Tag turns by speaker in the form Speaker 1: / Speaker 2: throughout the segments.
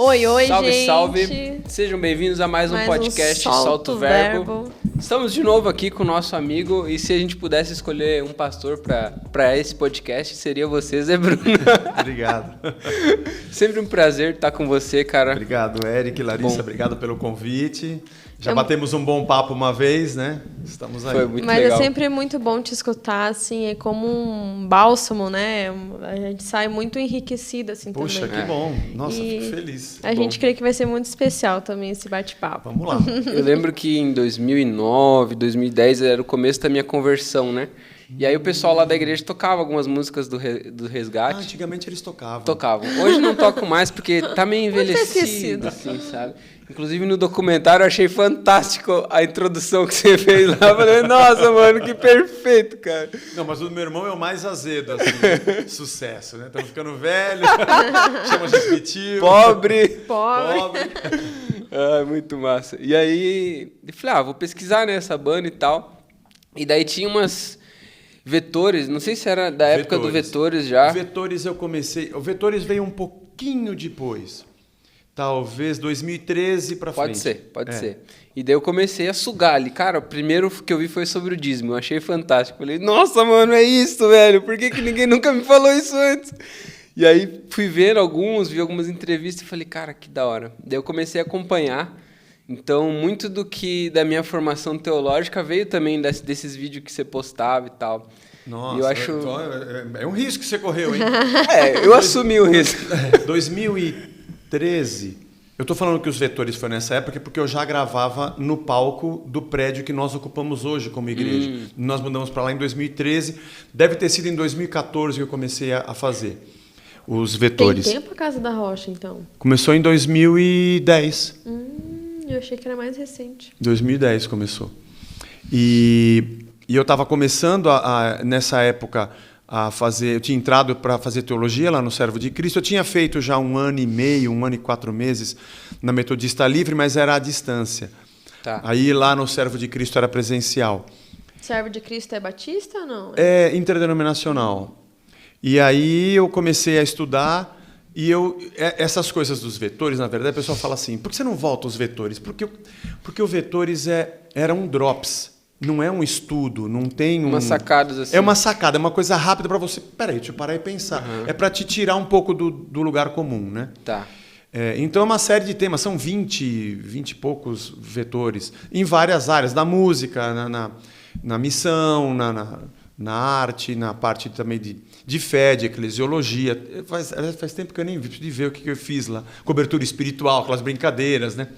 Speaker 1: Oi,
Speaker 2: Salve,
Speaker 1: gente.
Speaker 2: salve. Sejam bem-vindos a mais um podcast Solta o Verbo. Estamos de novo aqui com o nosso amigo e se a gente pudesse escolher um pastor para esse podcast, seria você, Zé Bruno.
Speaker 3: Obrigado.
Speaker 2: Sempre um prazer estar com você, cara.
Speaker 3: Obrigado, Eric, Larissa, obrigado pelo convite. Já batemos um bom papo uma vez, né? Estamos aí.
Speaker 2: Foi muito
Speaker 1: Mas
Speaker 2: legal.
Speaker 1: é sempre muito bom te escutar, assim, é como um bálsamo, né? A gente sai muito enriquecido, assim,
Speaker 3: Puxa,
Speaker 1: também.
Speaker 3: que bom. Nossa,
Speaker 1: E
Speaker 3: fico feliz.
Speaker 1: A gente crê que vai ser muito especial também esse bate-papo.
Speaker 3: Vamos lá.
Speaker 2: Eu lembro que em 2009, 2010 era o começo da minha conversão, né? E aí o pessoal lá da igreja tocava algumas músicas do Resgate.
Speaker 3: Antigamente eles tocavam.
Speaker 2: Hoje não toco mais porque tá meio envelhecido, assim, sabe? Inclusive no documentário eu achei fantástico a introdução que você fez lá. Eu falei, nossa, mano, que perfeito, cara.
Speaker 3: Não, mas o meu irmão é o mais azedo, assim, sucesso, né? Estamos ficando velho, chama de repetitivo.
Speaker 2: Pobre. Ah, muito massa. E aí, eu falei, vou pesquisar, né, essa banda e tal. E daí tinha umas Vetores, não sei se era da época do Vetores já.
Speaker 3: Vetores eu comecei... O Vetores veio um pouquinho depois. Talvez 2013 pra frente.
Speaker 2: Pode ser. E daí eu comecei a sugar ali. Cara, o primeiro que eu vi foi sobre o dízimo. Eu achei fantástico. Falei, nossa, mano, é isso, velho. Por que ninguém nunca me falou isso antes? E aí fui ver vi algumas entrevistas e falei, cara, que da hora. Daí eu comecei a acompanhar. Então, muito da minha formação teológica veio também desses vídeos que você postava e tal.
Speaker 3: Nossa,
Speaker 2: e eu acho...
Speaker 3: é um risco que você correu, hein?
Speaker 2: Eu assumi o risco.
Speaker 3: 2013, eu estou falando que os Vetores foi nessa época porque eu já gravava no palco do prédio que nós ocupamos hoje como igreja. Nós mudamos para lá em 2013, deve ter sido em 2014 que eu comecei a fazer os Vetores.
Speaker 1: Tem tempo a Casa da Rocha, então?
Speaker 3: Começou em 2010.
Speaker 1: Eu achei que era mais recente.
Speaker 3: 2010 começou. E eu estava começando nessa época a fazer... Eu tinha entrado para fazer teologia lá no Servo de Cristo. Eu tinha feito já 1 ano e meio, 1 ano e 4 meses na Metodista Livre, mas era à distância.
Speaker 2: Tá.
Speaker 3: Aí lá no Servo de Cristo era presencial.
Speaker 1: Servo de Cristo é batista ou não?
Speaker 3: É interdenominacional. E aí eu comecei a estudar... E essas coisas dos vetores, na verdade, o pessoal fala assim, por que você não volta aos vetores? Porque o vetores era um drops, não é um estudo, não tem
Speaker 2: umas sacadas assim.
Speaker 3: É uma sacada, é uma coisa rápida para você... Peraí, deixa eu parar e pensar. É para te tirar um pouco do lugar comum, né?
Speaker 2: Tá.
Speaker 3: Então é uma série de temas, são 20 e poucos vetores, em várias áreas, da música, na missão, na arte, na parte também de fé, de eclesiologia. Faz tempo que eu nem vi, preciso de ver o que eu fiz lá. Cobertura espiritual, aquelas brincadeiras, né?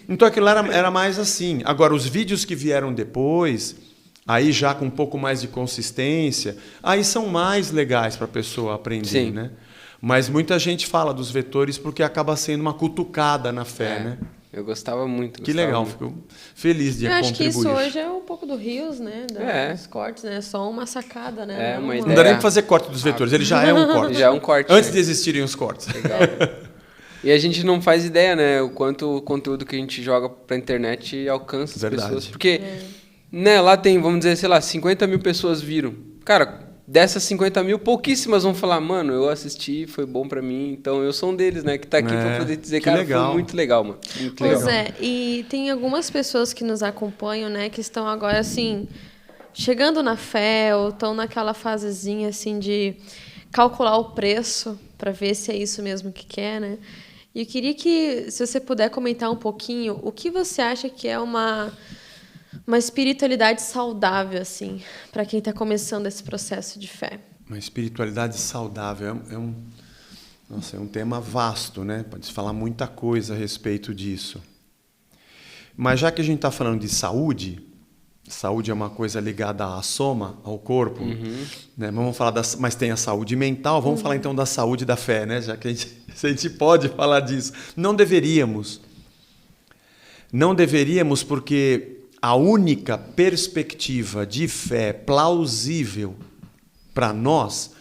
Speaker 3: Então aquilo era mais assim. Agora, os vídeos que vieram depois, aí já com um pouco mais de consistência, aí são mais legais para a pessoa aprender,
Speaker 2: Sim.
Speaker 3: né? Mas muita gente fala dos vetores porque acaba sendo uma cutucada na fé, né?
Speaker 2: Eu gostava muito.
Speaker 3: Que legal, fico feliz de
Speaker 1: Eu
Speaker 3: contribuir.
Speaker 1: acho que isso hoje é um pouco do Rios, né? Dos cortes, né? Só uma sacada, né?
Speaker 2: Uma
Speaker 3: Não
Speaker 2: ideia.
Speaker 3: dá nem para fazer corte dos vetores, ele já é um corte.
Speaker 2: Já é um corte.
Speaker 3: Antes
Speaker 2: né?
Speaker 3: de existirem os cortes.
Speaker 2: Legal. E a gente não faz ideia, né? O quanto o conteúdo que a gente joga pra internet alcança as pessoas. Porque né, lá tem, vamos dizer, sei lá, 50 mil pessoas viram. Cara, dessas 50 mil, pouquíssimas vão falar, mano, eu assisti, foi bom pra mim. Então eu sou um deles, né? Que tá aqui pra poder dizer, cara,
Speaker 3: legal.
Speaker 2: foi muito legal, mano. Muito
Speaker 1: Pois
Speaker 2: legal.
Speaker 1: e tem algumas pessoas que nos acompanham, né? Que estão agora, assim, chegando na fé ou estão naquela fasezinha, assim, de calcular o preço para ver se é isso mesmo que quer, né? E eu queria que, se você puder comentar um pouquinho, o que você acha que é uma espiritualidade saudável, assim, para quem está começando esse processo de fé?
Speaker 3: Uma espiritualidade saudável é um tema vasto, né? Pode-se falar muita coisa a respeito disso. Mas já que a gente está falando de saúde é uma coisa ligada à soma, ao corpo, né? Vamos falar mas tem a saúde mental, vamos falar então da saúde da fé, né? Já que a gente pode falar disso. Não deveríamos porque a única perspectiva de fé plausível para nós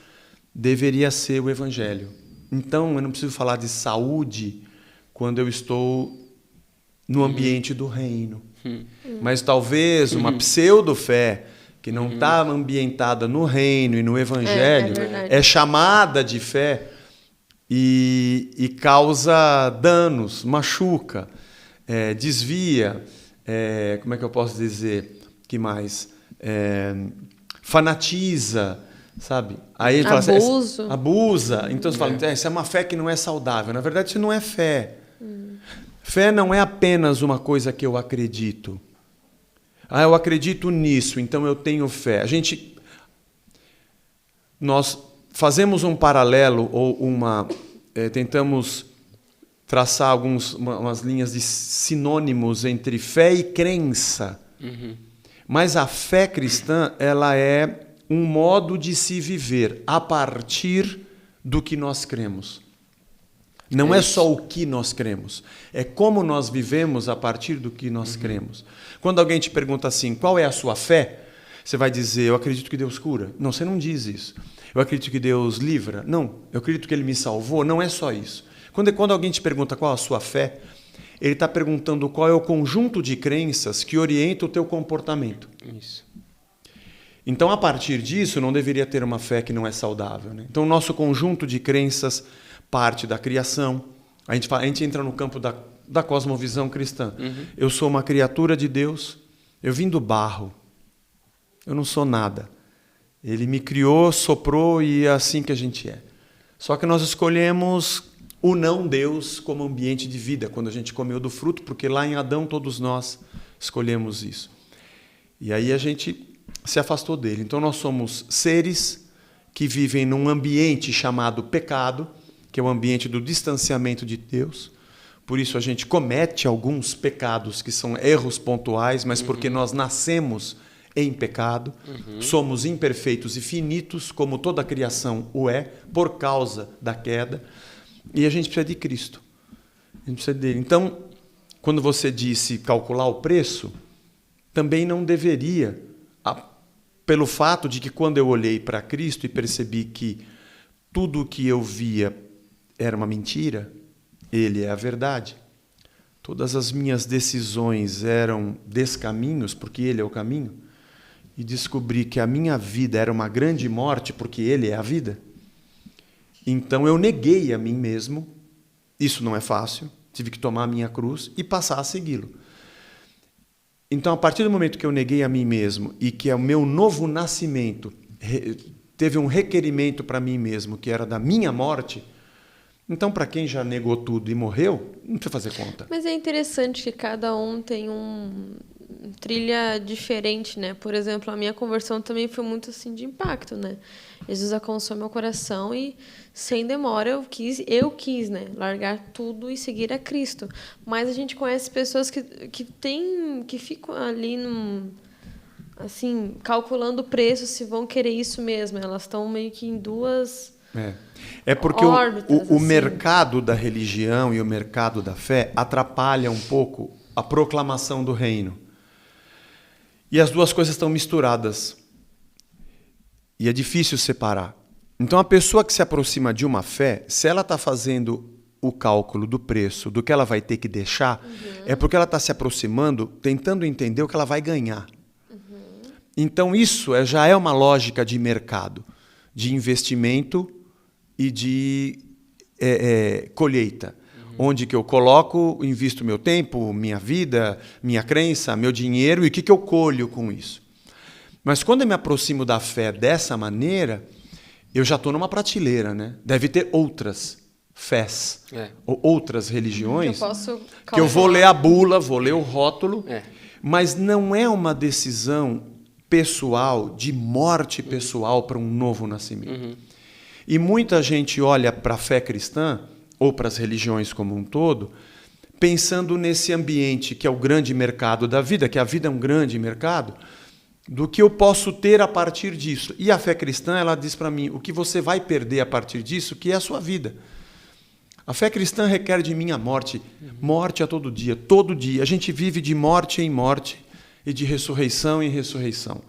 Speaker 3: deveria ser o Evangelho. Então, eu não preciso falar de saúde quando eu estou no ambiente do reino. Mas talvez uma pseudo-fé que não está ambientada no reino e no Evangelho é chamada de fé e causa danos, machuca, desvia, como é que eu posso dizer? Que mais? Fanatiza, sabe? Aí ele fala assim, abusa. Então você fala, isso é uma fé que não é saudável. Na verdade, isso não é fé. Fé não é apenas uma coisa que eu acredito. Eu acredito nisso, então eu tenho fé. Nós fazemos um paralelo ou tentamos traçar umas linhas de sinônimos entre fé e crença. Mas a fé cristã, ela é um modo de se viver a partir do que nós cremos. Não é só o que nós cremos, é como nós vivemos a partir do que nós cremos. Quando alguém te pergunta assim, qual é a sua fé? Você vai dizer, eu acredito que Deus cura. Não, você não diz isso. Eu acredito que Deus livra. Não, eu acredito que Ele me salvou. Não é só isso. Quando alguém te pergunta qual é a sua fé, ele está perguntando qual é o conjunto de crenças que orienta o teu comportamento.
Speaker 2: Isso.
Speaker 3: Então, a partir disso, não deveria ter uma fé que não é saudável, né? Então, o nosso conjunto de crenças parte da criação. A gente entra no campo da cosmovisão cristã. Eu sou uma criatura de Deus, eu vim do barro, eu não sou nada. Ele me criou, soprou e é assim que a gente é. Só que nós escolhemos o não Deus como ambiente de vida, quando a gente comeu do fruto, porque lá em Adão todos nós escolhemos isso. E aí a gente se afastou dele. Então nós somos seres que vivem num ambiente chamado pecado, que é o ambiente do distanciamento de Deus. Por isso a gente comete alguns pecados que são erros pontuais, mas porque nós nascemos em pecado, somos imperfeitos e finitos, como toda a criação o é, por causa da queda. E a gente precisa de Cristo. A gente precisa dele. Então, quando você disse calcular o preço, também não deveria, pelo fato de que quando eu olhei para Cristo e percebi que tudo o que eu via era uma mentira, Ele é a verdade. Todas as minhas decisões eram descaminhos, porque Ele é o caminho, e descobri que a minha vida era uma grande morte, porque Ele é a vida. Então eu neguei a mim mesmo, isso não é fácil, tive que tomar a minha cruz e passar a segui-lo. Então, a partir do momento que eu neguei a mim mesmo e que o meu novo nascimento teve um requerimento para mim mesmo, que era da minha morte, então, para quem já negou tudo e morreu, não precisa fazer conta.
Speaker 1: Mas é interessante que cada um tem trilha diferente, né? Por exemplo, a minha conversão também foi muito assim de impacto, né? Jesus alcançou meu coração e sem demora eu quis, né, largar tudo e seguir a Cristo. Mas a gente conhece pessoas que ficam ali assim, calculando o preço, se vão querer isso mesmo. Elas estão meio que em duas
Speaker 3: porque
Speaker 1: órbitas,
Speaker 3: o
Speaker 1: assim.
Speaker 3: mercado da religião e o mercado da fé atrapalha um pouco a proclamação do reino. E as duas coisas estão misturadas. E é difícil separar. Então, a pessoa que se aproxima de uma fé, se ela está fazendo o cálculo do preço, do que ela vai ter que deixar, é porque ela está se aproximando, tentando entender o que ela vai ganhar. Então, isso já é uma lógica de mercado, de investimento e de colheita. Onde que eu coloco, invisto meu tempo, minha vida, minha crença, meu dinheiro, e o que eu colho com isso. Mas quando eu me aproximo da fé dessa maneira, eu já estou numa prateleira, né? Deve ter outras fés, ou outras religiões, que eu vou ler a bula, vou ler o rótulo, mas não é uma decisão pessoal, de morte pessoal para um novo nascimento. E muita gente olha para a fé cristã, ou para as religiões como um todo, pensando nesse ambiente que é o grande mercado da vida, que a vida é um grande mercado, do que eu posso ter a partir disso. E a fé cristã, ela diz para mim, o que você vai perder a partir disso, que é a sua vida. A fé cristã requer de mim a morte, morte a todo dia, todo dia. A gente vive de morte em morte e de ressurreição em ressurreição.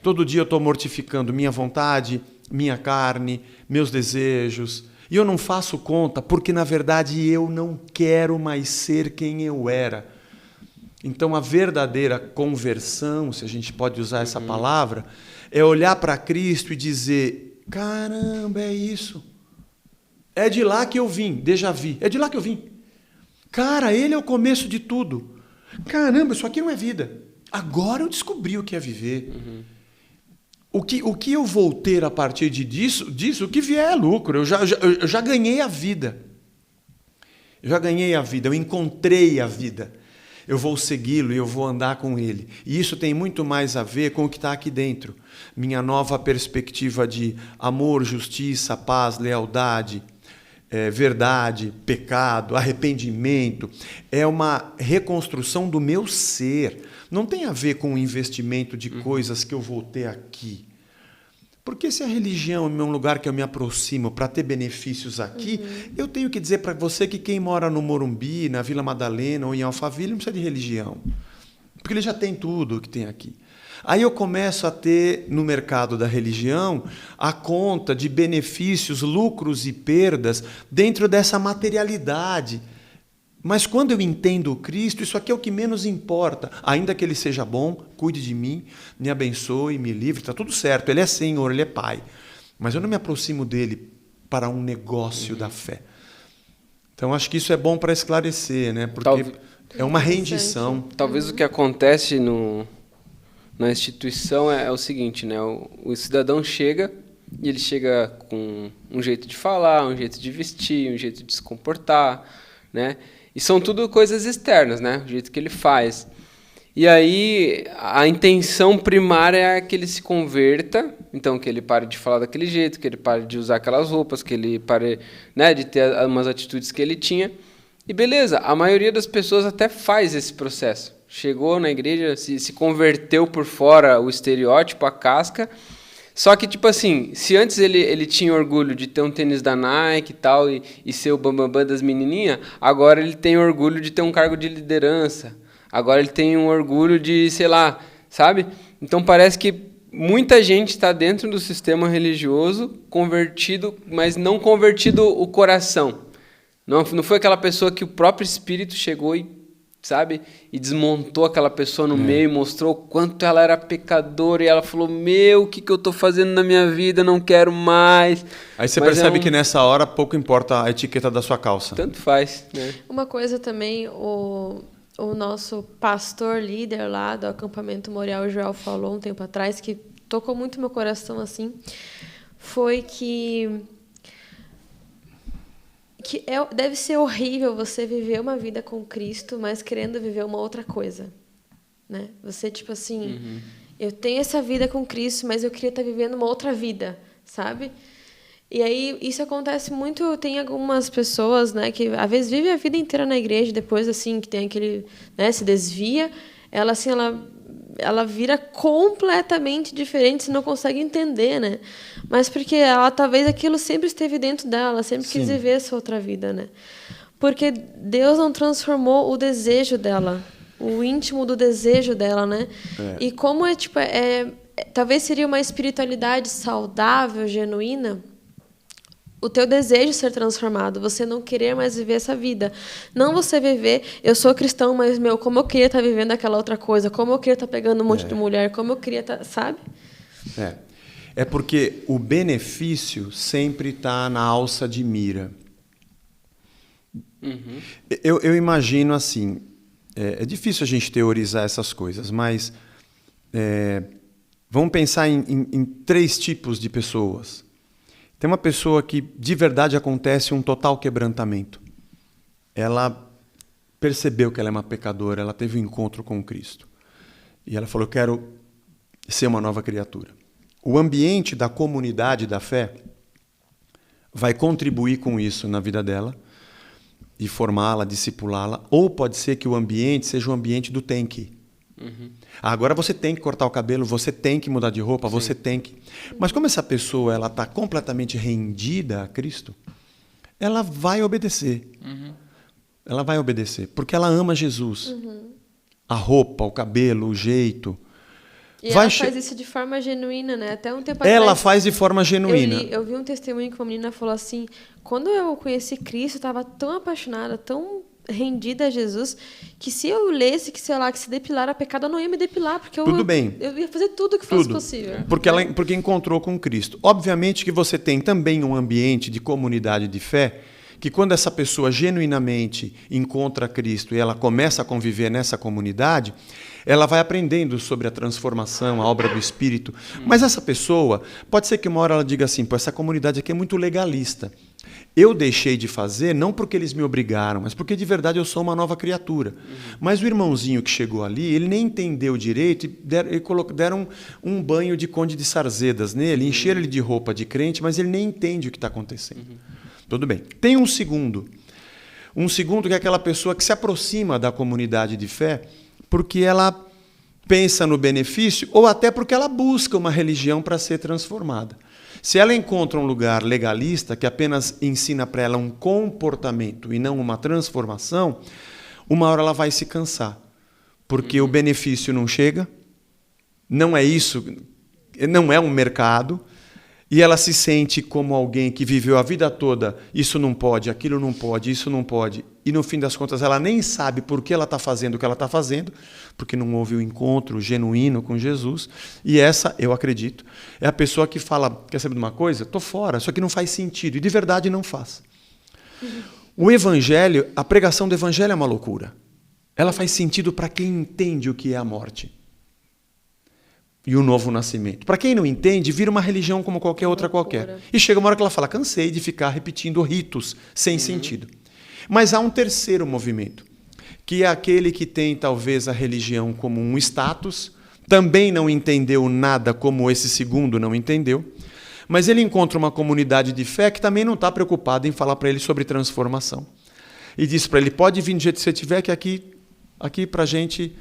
Speaker 3: Todo dia eu estou mortificando minha vontade, minha carne, meus desejos, e eu não faço conta, porque, na verdade, eu não quero mais ser quem eu era. Então, a verdadeira conversão, se a gente pode usar essa palavra, é olhar para Cristo e dizer, caramba, é isso. É de lá que eu vim, déjà vu. É de lá que eu vim. Cara, ele é o começo de tudo. Caramba, isso aqui não é vida. Agora eu descobri o que é viver. O que eu vou ter a partir disso, o que vier é lucro. Eu já ganhei a vida. Eu já ganhei a vida, eu encontrei a vida. Eu vou segui-lo e eu vou andar com ele. E isso tem muito mais a ver com o que está aqui dentro. Minha nova perspectiva de amor, justiça, paz, lealdade, verdade, pecado, arrependimento. É uma reconstrução do meu ser. Não tem a ver com o investimento de coisas que eu vou ter aqui. Porque se a religião é um lugar que eu me aproximo para ter benefícios aqui, eu tenho que dizer para você que quem mora no Morumbi, na Vila Madalena ou em Alphaville não precisa de religião. Porque ele já tem tudo o que tem aqui. Aí eu começo a ter, no mercado da religião, a conta de benefícios, lucros e perdas dentro dessa materialidade. Mas quando eu entendo o Cristo, isso aqui é o que menos importa. Ainda que Ele seja bom, cuide de mim, me abençoe, me livre, está tudo certo. Ele é Senhor, Ele é Pai. Mas eu não me aproximo dEle para um negócio da fé. Então, acho que isso é bom para esclarecer, né? Porque é uma rendição.
Speaker 2: Talvez o que acontece na instituição é o seguinte, né? O cidadão chega e ele chega com um jeito de falar, um jeito de vestir, um jeito de se comportar, né? E são tudo coisas externas, né? O jeito que ele faz. E aí, a intenção primária é que ele se converta, então que ele pare de falar daquele jeito, que ele pare de usar aquelas roupas, que ele pare, né, de ter umas atitudes que ele tinha. E beleza, a maioria das pessoas até faz esse processo. Chegou na igreja, se converteu por fora o estereótipo, a casca. Só que, tipo assim, se antes ele tinha orgulho de ter um tênis da Nike e tal, e ser o bambambam das menininhas, agora ele tem orgulho de ter um cargo de liderança. Agora ele tem um orgulho de, sei lá, sabe? Então parece que muita gente está dentro do sistema religioso, convertido, mas não convertido o coração. Não foi aquela pessoa que o próprio Espírito chegou e, sabe, e desmontou aquela pessoa no meio, mostrou o quanto ela era pecadora, e ela falou, o que eu estou fazendo na minha vida, não quero mais.
Speaker 3: Aí você percebe que nessa hora pouco importa a etiqueta da sua calça.
Speaker 2: Tanto faz, né?
Speaker 1: Uma coisa também, o nosso pastor líder lá do acampamento Morial, Joel, falou um tempo atrás, que tocou muito meu coração, assim, foi que deve ser horrível você viver uma vida com Cristo, mas querendo viver uma outra coisa, né? Você, tipo assim, eu tenho essa vida com Cristo, mas eu queria estar vivendo uma outra vida, sabe? E aí, isso acontece muito, tem algumas pessoas, né, que às vezes vivem a vida inteira na igreja, depois, assim, que tem aquele, né, se desvia, ela, assim, ela vira completamente diferente, você não consegue entender, né? Mas porque ela, talvez aquilo sempre esteve dentro dela, sempre quis viver essa outra vida, né? Porque Deus não transformou o desejo dela, o íntimo do desejo dela, né? E como talvez seria uma espiritualidade saudável, genuína, o teu desejo ser transformado, você não querer mais viver essa vida. Não você viver, eu sou cristão, mas, como eu queria estar vivendo aquela outra coisa, como eu queria estar pegando um monte de mulher, como eu queria estar, sabe?
Speaker 3: É porque o benefício sempre está na alça de mira. Eu imagino assim, é difícil a gente teorizar essas coisas, mas vamos pensar em 3 tipos de pessoas. Tem uma pessoa que de verdade acontece um total quebrantamento. Ela percebeu que ela é uma pecadora, ela teve um encontro com Cristo. E ela falou, eu quero ser uma nova criatura. O ambiente da comunidade da fé vai contribuir com isso na vida dela e formá-la, discipulá-la. Ou pode ser que o ambiente seja um ambiente do tem que. Agora você tem que cortar o cabelo, você tem que mudar de roupa, você tem que... Mas como essa pessoa está completamente rendida a Cristo, ela vai obedecer. Ela vai obedecer, porque ela ama Jesus. A roupa, o cabelo, o jeito.
Speaker 1: E ela faz isso de forma genuína, né? Até um tempo atrás...
Speaker 3: Ela faz de forma genuína.
Speaker 1: Eu vi um testemunho que uma menina falou assim, quando eu conheci Cristo, eu estava tão apaixonada, tão... rendida a Jesus, que se eu lesse, que sei lá, que se depilar a pecado, eu não ia me depilar, porque
Speaker 3: Tudo bem.
Speaker 1: eu ia fazer tudo que fosse possível.
Speaker 3: Porque encontrou com Cristo. Obviamente que você tem também um ambiente de comunidade de fé, que quando essa pessoa genuinamente encontra Cristo e ela começa a conviver nessa comunidade, ela vai aprendendo sobre a transformação, a obra do Espírito. Mas essa pessoa, pode ser que uma hora ela diga assim, pô, essa comunidade aqui é muito legalista. Eu deixei de fazer não porque eles me obrigaram, mas porque de verdade eu sou uma nova criatura. Mas o irmãozinho que chegou ali, ele nem entendeu direito e deram um banho de Conde de Sarzedas nele, encheram ele de roupa de crente, mas ele nem entende o que está acontecendo. Tudo bem. Tem um segundo. Um segundo que é aquela pessoa que se aproxima da comunidade de fé porque ela pensa no benefício ou até porque ela busca uma religião para ser transformada. Se ela encontra um lugar legalista que apenas ensina para ela um comportamento e não uma transformação, uma hora ela vai se cansar. Porque o benefício não chega, não é isso, não é um mercado, e ela se sente como alguém que viveu a vida toda, isso não pode, aquilo não pode, isso não pode, e no fim das contas ela nem sabe por que ela está fazendo o que ela está fazendo, porque não houve o encontro genuíno com Jesus, e essa, eu acredito, é a pessoa que fala, quer saber de uma coisa? Estou fora, isso aqui não faz sentido, e de verdade não faz. O evangelho, a pregação do evangelho é uma loucura. Ela faz sentido para quem entende o que é a morte e o novo nascimento. Para quem não entende, vira uma religião como qualquer outra qualquer. E chega uma hora que ela fala, cansei de ficar repetindo ritos sem sentido. Mas há um terceiro movimento, que é aquele que tem talvez a religião como um status, também não entendeu nada como esse segundo não entendeu, mas ele encontra uma comunidade de fé que também não está preocupada em falar para ele sobre transformação. E diz para ele, pode vir do jeito que você tiver, que aqui para a gente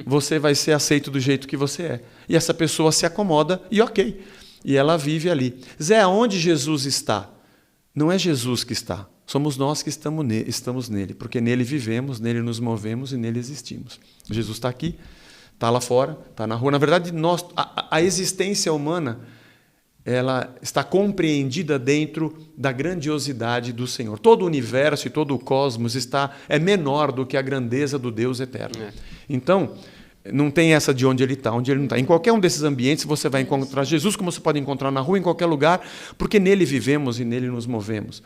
Speaker 3: você vai ser aceito do jeito que você é. E essa pessoa se acomoda e ok. E ela vive ali. Zé, aonde Jesus está? Não é Jesus que está. Somos nós que estamos nele. Porque nele vivemos, nele nos movemos e nele existimos. Jesus está aqui, está lá fora, está na rua. Na verdade, a existência humana ela está compreendida dentro da grandiosidade do Senhor. Todo o universo e todo o cosmos é menor do que a grandeza do Deus eterno. Então, não tem essa de onde ele está, onde ele não está. Em qualquer um desses ambientes você vai encontrar Jesus, como você pode encontrar na rua, em qualquer lugar, porque nele vivemos e nele nos movemos.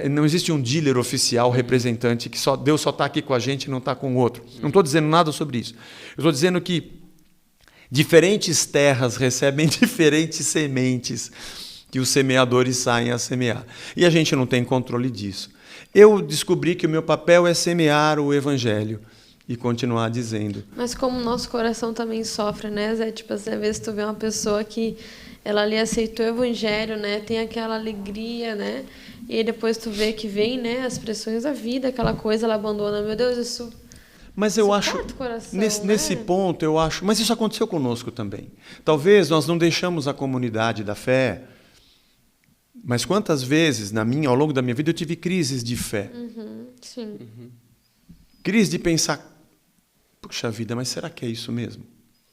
Speaker 3: Não existe um dealer oficial, representante, que Deus só está aqui com a gente e não está com o outro. Não estou dizendo nada sobre isso. Eu estou dizendo que diferentes terras recebem diferentes sementes que os semeadores saem a semear. E a gente não tem controle disso. Eu descobri que o meu papel é semear o evangelho e continuar dizendo.
Speaker 1: Mas como o nosso coração também sofre, né, Zé? Tipo, às vezes tu vê uma pessoa que ela ali aceitou o evangelho, né? Tem aquela alegria, né? E aí depois tu vê que vem, né, as pressões da vida, aquela coisa, ela abandona. Meu Deus, isso...
Speaker 3: Mas eu acho,
Speaker 1: coração,
Speaker 3: nesse ponto, eu acho... Mas isso aconteceu conosco também. Talvez nós não deixamos a comunidade da fé, mas quantas vezes, ao longo da minha vida, eu tive crises de fé.
Speaker 1: Sim.
Speaker 3: Crise de pensar, puxa vida, mas será que é isso mesmo?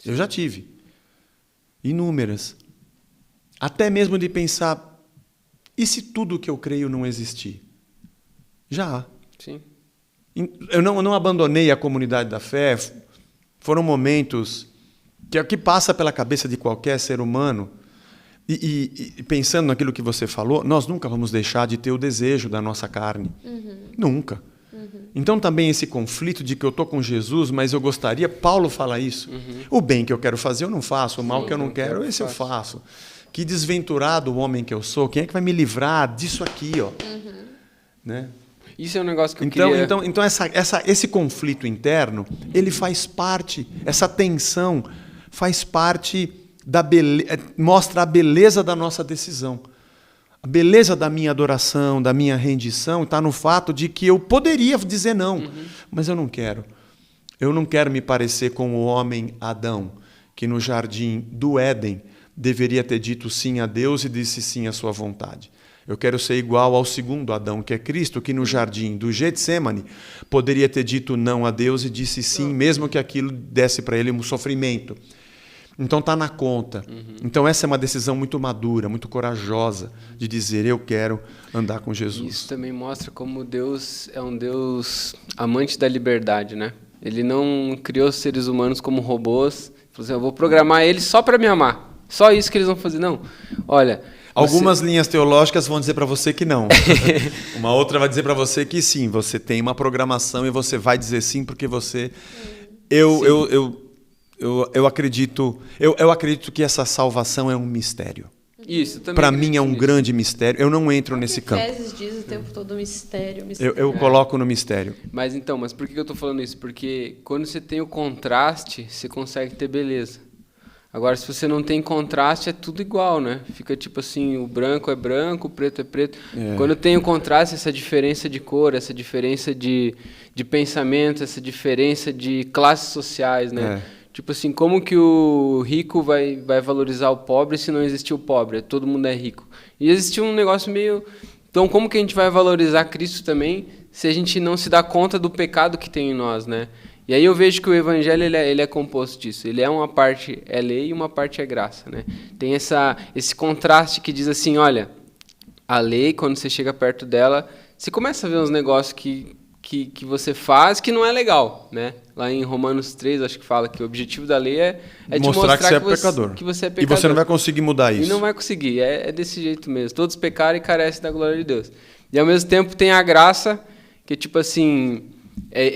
Speaker 3: Eu já tive. Inúmeras. Até mesmo de pensar, e se tudo que eu creio não existir? Já há.
Speaker 2: Sim.
Speaker 3: Eu não abandonei a comunidade da fé. Foram momentos que passa pela cabeça de qualquer ser humano. E pensando naquilo que você falou, nós nunca vamos deixar de ter o desejo da nossa carne. Nunca. Então também esse conflito de que eu estou com Jesus, mas eu gostaria... Paulo fala isso. O bem que eu quero fazer eu não faço, o mal que eu não quero, esse eu faço. Que desventurado o homem que eu sou. Quem é que vai me livrar disso aqui? Ó? Né?
Speaker 2: Isso é um negócio que eu queria...
Speaker 3: Então esse conflito interno, ele faz parte, essa tensão faz parte mostra a beleza da nossa decisão. A beleza da minha adoração, da minha rendição, está no fato de que eu poderia dizer não, mas eu não quero. Eu não quero me parecer com o homem Adão, que no jardim do Éden deveria ter dito sim a Deus e disse sim à sua vontade. Eu quero ser igual ao segundo Adão, que é Cristo, que no jardim do Getsêmani poderia ter dito não a Deus e disse sim, mesmo que aquilo desse para ele um sofrimento. Então está na conta. Então essa é uma decisão muito madura, muito corajosa de dizer eu quero andar com Jesus.
Speaker 2: Isso também mostra como Deus é um Deus amante da liberdade, né? Ele não criou os seres humanos como robôs. Falou assim, eu vou programar eles só para me amar. Só isso que eles vão fazer. Não. Olha...
Speaker 3: Algumas linhas teológicas vão dizer para você que não. Uma outra vai dizer para você que sim. Você tem uma programação e você vai dizer sim porque você... Eu acredito que essa salvação é um mistério.
Speaker 2: Isso, também.
Speaker 3: Para mim é um grande mistério. Eu não entro nesse campo.
Speaker 1: Efésios diz o tempo todo mistério.
Speaker 3: Eu coloco no mistério.
Speaker 2: Mas por que eu estou falando isso? Porque quando você tem o contraste, você consegue ter beleza. Agora, se você não tem contraste, é tudo igual, né? Fica tipo assim, o branco é branco, o preto é preto. Quando tem o contraste, essa diferença de cor, essa diferença de pensamento, essa diferença de classes sociais, né? Tipo assim, como que o rico vai valorizar o pobre se não existir o pobre? Todo mundo é rico. E existe um negócio meio... Então, como que a gente vai valorizar Cristo também se a gente não se dá conta do pecado que tem em nós, né? E aí eu vejo que o evangelho ele é composto disso. Ele é uma parte é lei e uma parte é graça, né? Tem esse contraste que diz assim, olha, a lei, quando você chega perto dela, você começa a ver uns negócios que você faz que não é legal, né? Lá em Romanos 3, acho que fala que o objetivo da lei é te mostrar
Speaker 3: que você é pecador.
Speaker 2: Que você é pecador.
Speaker 3: E você não vai conseguir mudar isso.
Speaker 2: E não vai conseguir, é desse jeito mesmo. Todos pecaram e carecem da glória de Deus. E ao mesmo tempo tem a graça, que tipo assim...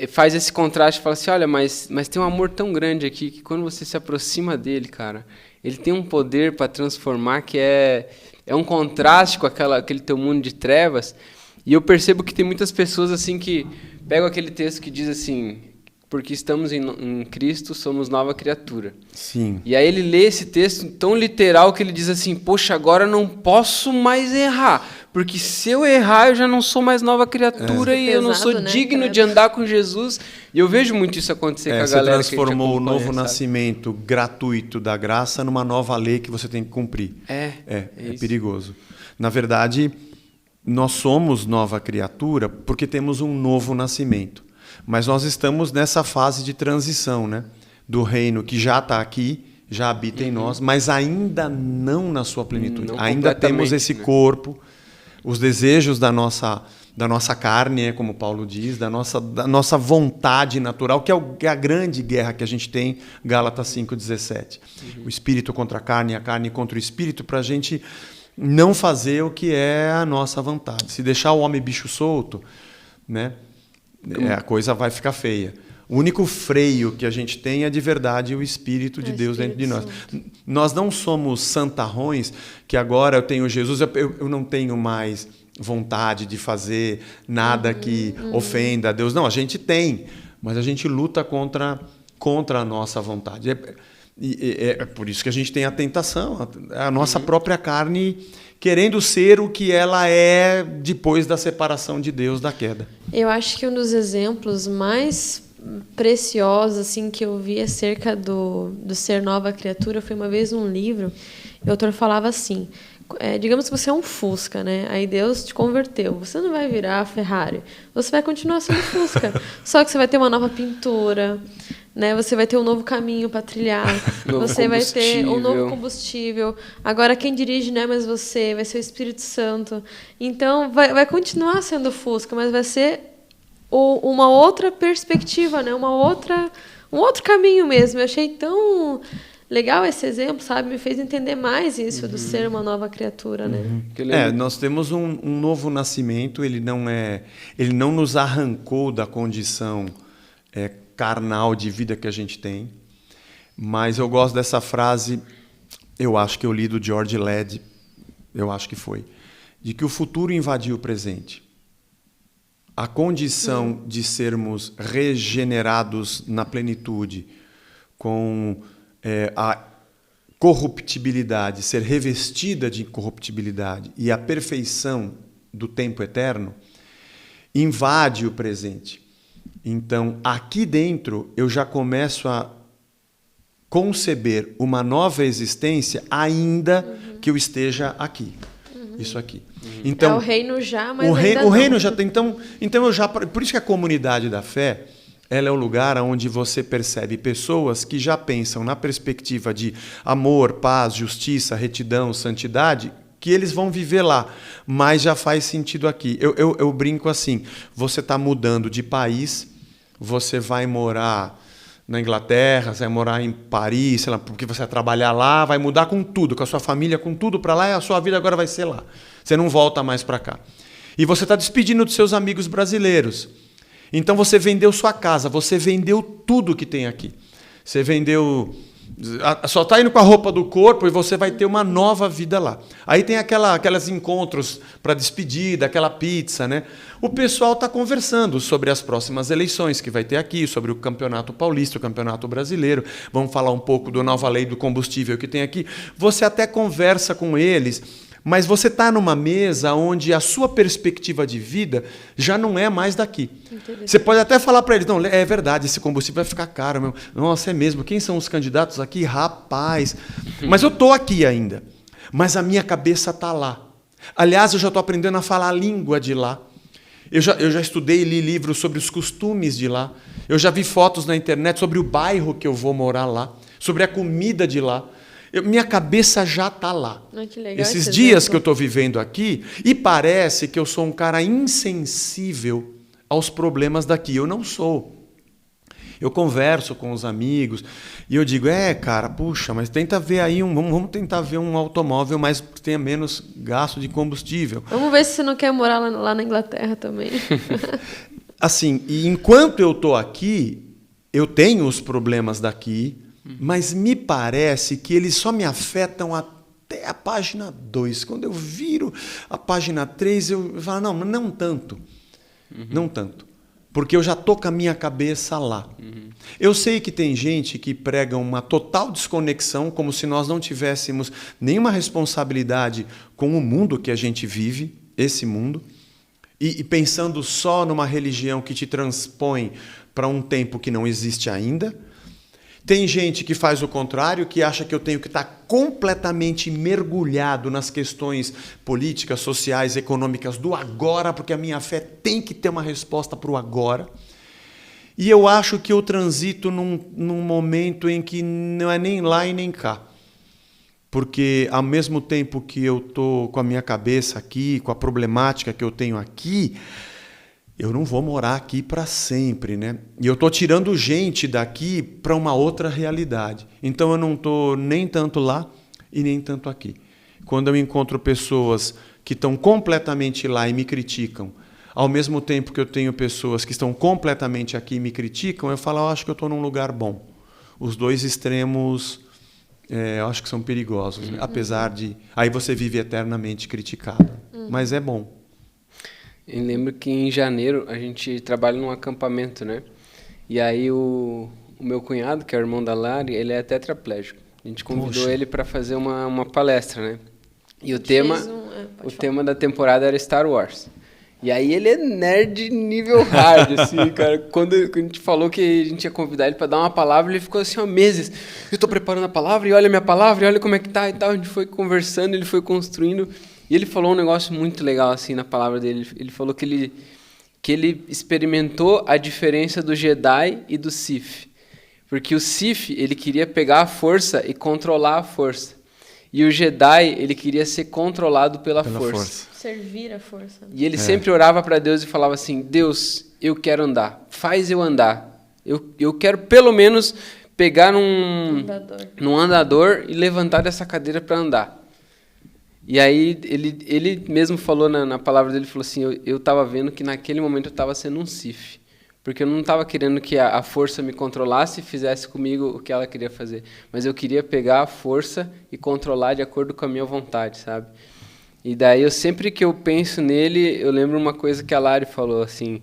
Speaker 2: faz esse contraste, fala assim, olha, mas tem um amor tão grande aqui que quando você se aproxima dele, cara, ele tem um poder para transformar que é um contraste com aquele teu mundo de trevas. E eu percebo que tem muitas pessoas assim que pegam aquele texto que diz assim, porque estamos em Cristo, somos nova criatura.
Speaker 3: Sim.
Speaker 2: E aí ele lê esse texto tão literal que ele diz assim, poxa, agora não posso mais errar, porque se eu errar eu já não sou mais nova criatura e eu não sou digno de andar com Jesus. E eu vejo muito isso acontecer com a galera que
Speaker 3: você transformou o novo nascimento gratuito da graça numa nova lei que você tem que cumprir. É perigoso. Na verdade, nós somos nova criatura porque temos um novo nascimento. Mas nós estamos nessa fase de transição, né? Do reino que já está aqui, já habita em nós, mas ainda não na sua plenitude. Ainda temos esse corpo, os desejos da nossa carne, como Paulo diz, da nossa vontade natural, que é a grande guerra que a gente tem, Gálatas 5,17. O espírito contra a carne contra o espírito, para a gente não fazer o que é a nossa vontade. Se deixar o homem bicho solto, né? A coisa vai ficar feia. O único freio que a gente tem é de verdade o Espírito de Deus dentro de nós. Nós não somos santarrões que agora eu tenho Jesus, eu não tenho mais vontade de fazer nada que ofenda a Deus. Não, a gente tem, mas a gente luta contra a nossa vontade. É por isso que a gente tem a tentação, a nossa própria carne querendo ser o que ela é depois da separação de Deus da queda.
Speaker 1: Eu acho que um dos exemplos mais preciosos assim, que eu vi acerca do ser nova criatura foi uma vez num livro, e o autor falava assim, digamos que você é um Fusca, né? Aí Deus te converteu. Você não vai virar a Ferrari, você vai continuar sendo Fusca. Só que você vai ter uma nova pintura, né? Você vai ter um novo caminho para trilhar, você vai ter um novo combustível. Agora quem dirige não é mais você, vai ser o Espírito Santo. Então vai continuar sendo Fusca, mas vai ser uma outra perspectiva, né? Um outro caminho mesmo. Eu achei tão legal esse exemplo, sabe? Me fez entender mais isso do ser uma nova criatura, né?
Speaker 3: Nós temos um novo nascimento. Ele não nos arrancou da condição carnal de vida que a gente tem, mas eu gosto dessa frase, eu acho que eu li do George Led, eu acho que foi, de que o futuro invadiu o presente. A condição de sermos regenerados na plenitude, com a corruptibilidade, ser revestida de incorruptibilidade e a perfeição do tempo eterno, invade o presente. Então, aqui dentro, eu já começo a conceber uma nova existência, ainda que eu esteja aqui. Isso aqui. Então,
Speaker 1: o reino já, mas
Speaker 3: o reino já tem. Então eu já. Por isso que a comunidade da fé ela é o lugar onde você percebe pessoas que já pensam na perspectiva de amor, paz, justiça, retidão, santidade, que eles vão viver lá, mas já faz sentido aqui. Eu brinco assim, você está mudando de país, você vai morar na Inglaterra, você vai morar em Paris, sei lá, porque você vai trabalhar lá, vai mudar com tudo, com a sua família, com tudo para lá, e a sua vida agora vai ser lá. Você não volta mais para cá. E você está despedindo dos seus amigos brasileiros. Então você vendeu sua casa, você vendeu tudo que tem aqui. Você vendeu... Só está indo com a roupa do corpo e você vai ter uma nova vida lá. Aí tem aqueles encontros para despedida, aquela pizza, né? O pessoal está conversando sobre as próximas eleições que vai ter aqui, sobre o Campeonato Paulista, o Campeonato Brasileiro. Vamos falar um pouco da nova lei do combustível que tem aqui. Você até conversa com eles, mas você está numa mesa onde a sua perspectiva de vida já não é mais daqui. Você pode até falar para eles, não, é verdade, esse combustível vai ficar caro. Meu. Nossa, é mesmo, quem são os candidatos aqui? Rapaz, mas eu estou aqui ainda, mas a minha cabeça está lá. Aliás, eu já estou aprendendo a falar a língua de lá. Eu já estudei e li livros sobre os costumes de lá. Eu já vi fotos na internet sobre o bairro que eu vou morar lá, sobre a comida de lá. Minha cabeça já está lá.
Speaker 1: Que legal.
Speaker 3: Esses dias que eu estou vivendo aqui, e parece que eu sou um cara insensível aos problemas daqui. Eu não sou. Eu converso com os amigos e eu digo, cara, puxa, mas tenta ver aí, vamos tentar ver um automóvel mais que tenha menos gasto de combustível.
Speaker 1: Vamos ver se você não quer morar lá na Inglaterra também.
Speaker 3: Assim, e enquanto eu estou aqui, eu tenho os problemas daqui, mas me parece que eles só me afetam até a página 2. Quando eu viro a página 3, eu falo, não tanto. Não tanto. Porque eu já estou com a minha cabeça lá. Eu sei que tem gente que prega uma total desconexão, como se nós não tivéssemos nenhuma responsabilidade com o mundo que a gente vive, esse mundo, e pensando só numa religião que te transpõe para um tempo que não existe ainda. Tem gente que faz o contrário, que acha que eu tenho que estar completamente mergulhado nas questões políticas, sociais, econômicas do agora, porque a minha fé tem que ter uma resposta para o agora. E eu acho que eu transito num momento em que não é nem lá e nem cá. Porque ao mesmo tempo que eu estou com a minha cabeça aqui, com a problemática que eu tenho aqui, eu não vou morar aqui para sempre, né? E eu estou tirando gente daqui para uma outra realidade. Então eu não estou nem tanto lá e nem tanto aqui. Quando eu encontro pessoas que estão completamente lá e me criticam, ao mesmo tempo que eu tenho pessoas que estão completamente aqui e me criticam, eu falo, acho que eu estou num lugar bom. Os dois extremos, eu acho que são perigosos, né? Apesar de... Aí você vive eternamente criticado. Mas é bom.
Speaker 2: Eu lembro que em janeiro a gente trabalha num acampamento, né? E aí o meu cunhado, que é o irmão da Lari, ele é tetraplégico. A gente convidou ele para fazer uma palestra, né? E o tema da temporada era Star Wars. E aí ele é nerd nível hard, assim, cara. Quando a gente falou que a gente ia convidar ele para dar uma palavra, ele ficou assim, meses. Eu tô preparando a palavra, e olha a minha palavra, e olha como é que tá e tal. A gente foi conversando, ele foi construindo... E ele falou um negócio muito legal assim na palavra dele. Ele falou que ele experimentou a diferença do Jedi e do Sith. Porque o Sith, ele queria pegar a força e controlar a força. E o Jedi, ele queria ser controlado pela força.
Speaker 1: Servir a força.
Speaker 2: E ele sempre orava para Deus e falava assim, Deus, eu quero andar. Faz eu andar. Eu quero pelo menos pegar num andador e levantar dessa cadeira para andar. E aí ele mesmo falou na palavra dele, falou assim, eu estava vendo que naquele momento eu estava sendo um Sith, porque eu não estava querendo que a força me controlasse e fizesse comigo o que ela queria fazer, mas eu queria pegar a força e controlar de acordo com a minha vontade, sabe? E daí sempre que eu penso nele, eu lembro uma coisa que a Lari falou, assim,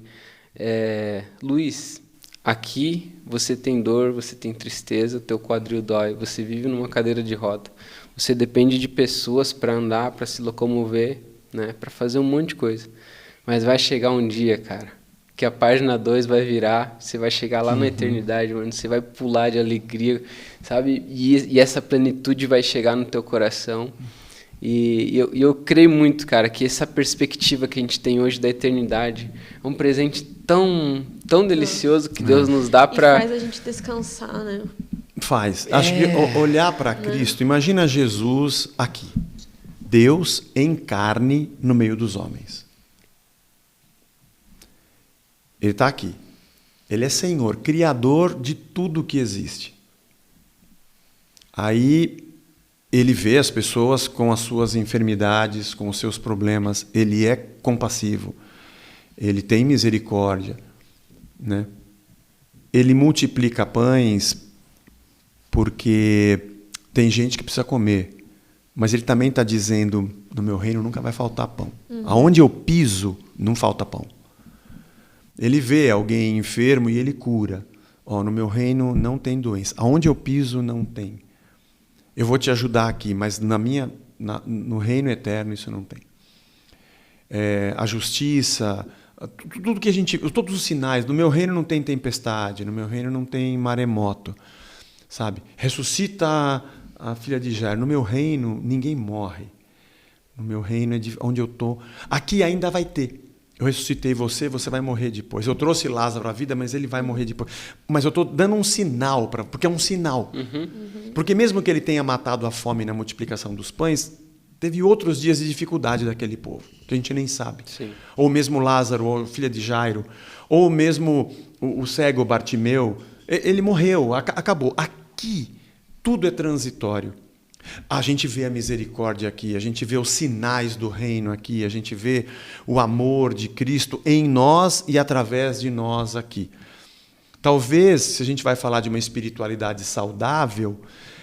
Speaker 2: Luiz, aqui você tem dor, você tem tristeza, o teu quadril dói, você vive numa cadeira de roda. Você depende de pessoas para andar, para se locomover, né? Para fazer um monte de coisa. Mas vai chegar um dia, cara, que a página 2 vai virar, você vai chegar lá na eternidade, mano, você vai pular de alegria, sabe? E essa plenitude vai chegar no teu coração. E eu creio muito, cara, que essa perspectiva que a gente tem hoje da eternidade é um presente tão, tão delicioso que Deus nos dá
Speaker 1: E
Speaker 2: para...
Speaker 1: faz a gente descansar, né?
Speaker 3: Faz. Acho que olhar para Cristo, imagina Jesus aqui. Deus em carne no meio dos homens. Ele está aqui. Ele é Senhor, Criador de tudo que existe. Aí ele vê as pessoas com as suas enfermidades, com os seus problemas. Ele é compassivo. Ele tem misericórdia, né? Ele multiplica pães porque tem gente que precisa comer. Mas ele também está dizendo, no meu reino nunca vai faltar pão. Aonde eu piso, não falta pão. Ele vê alguém enfermo e ele cura. No meu reino não tem doença. Aonde eu piso, não tem. Eu vou te ajudar aqui, mas no reino eterno isso não tem. A justiça, tudo que a gente... Todos os sinais. No meu reino não tem tempestade, no meu reino não tem maremoto. Sabe? Ressuscita a filha de Jairo. No meu reino, ninguém morre. No meu reino é onde eu estou. Aqui ainda vai ter. Eu ressuscitei você, você vai morrer depois. Eu trouxe Lázaro à vida, mas ele vai morrer depois. Mas eu estou dando um sinal, porque é um sinal. Porque mesmo que ele tenha matado a fome na multiplicação dos pães, teve outros dias de dificuldade daquele povo, que a gente nem sabe.
Speaker 2: Sim.
Speaker 3: Ou mesmo Lázaro, ou filha de Jairo, ou mesmo o cego Bartimeu. Ele morreu, acabou. Aqui, tudo é transitório. A gente vê a misericórdia aqui, a gente vê os sinais do reino aqui, a gente vê o amor de Cristo em nós e através de nós aqui. Talvez, se a gente vai falar de uma espiritualidade saudável,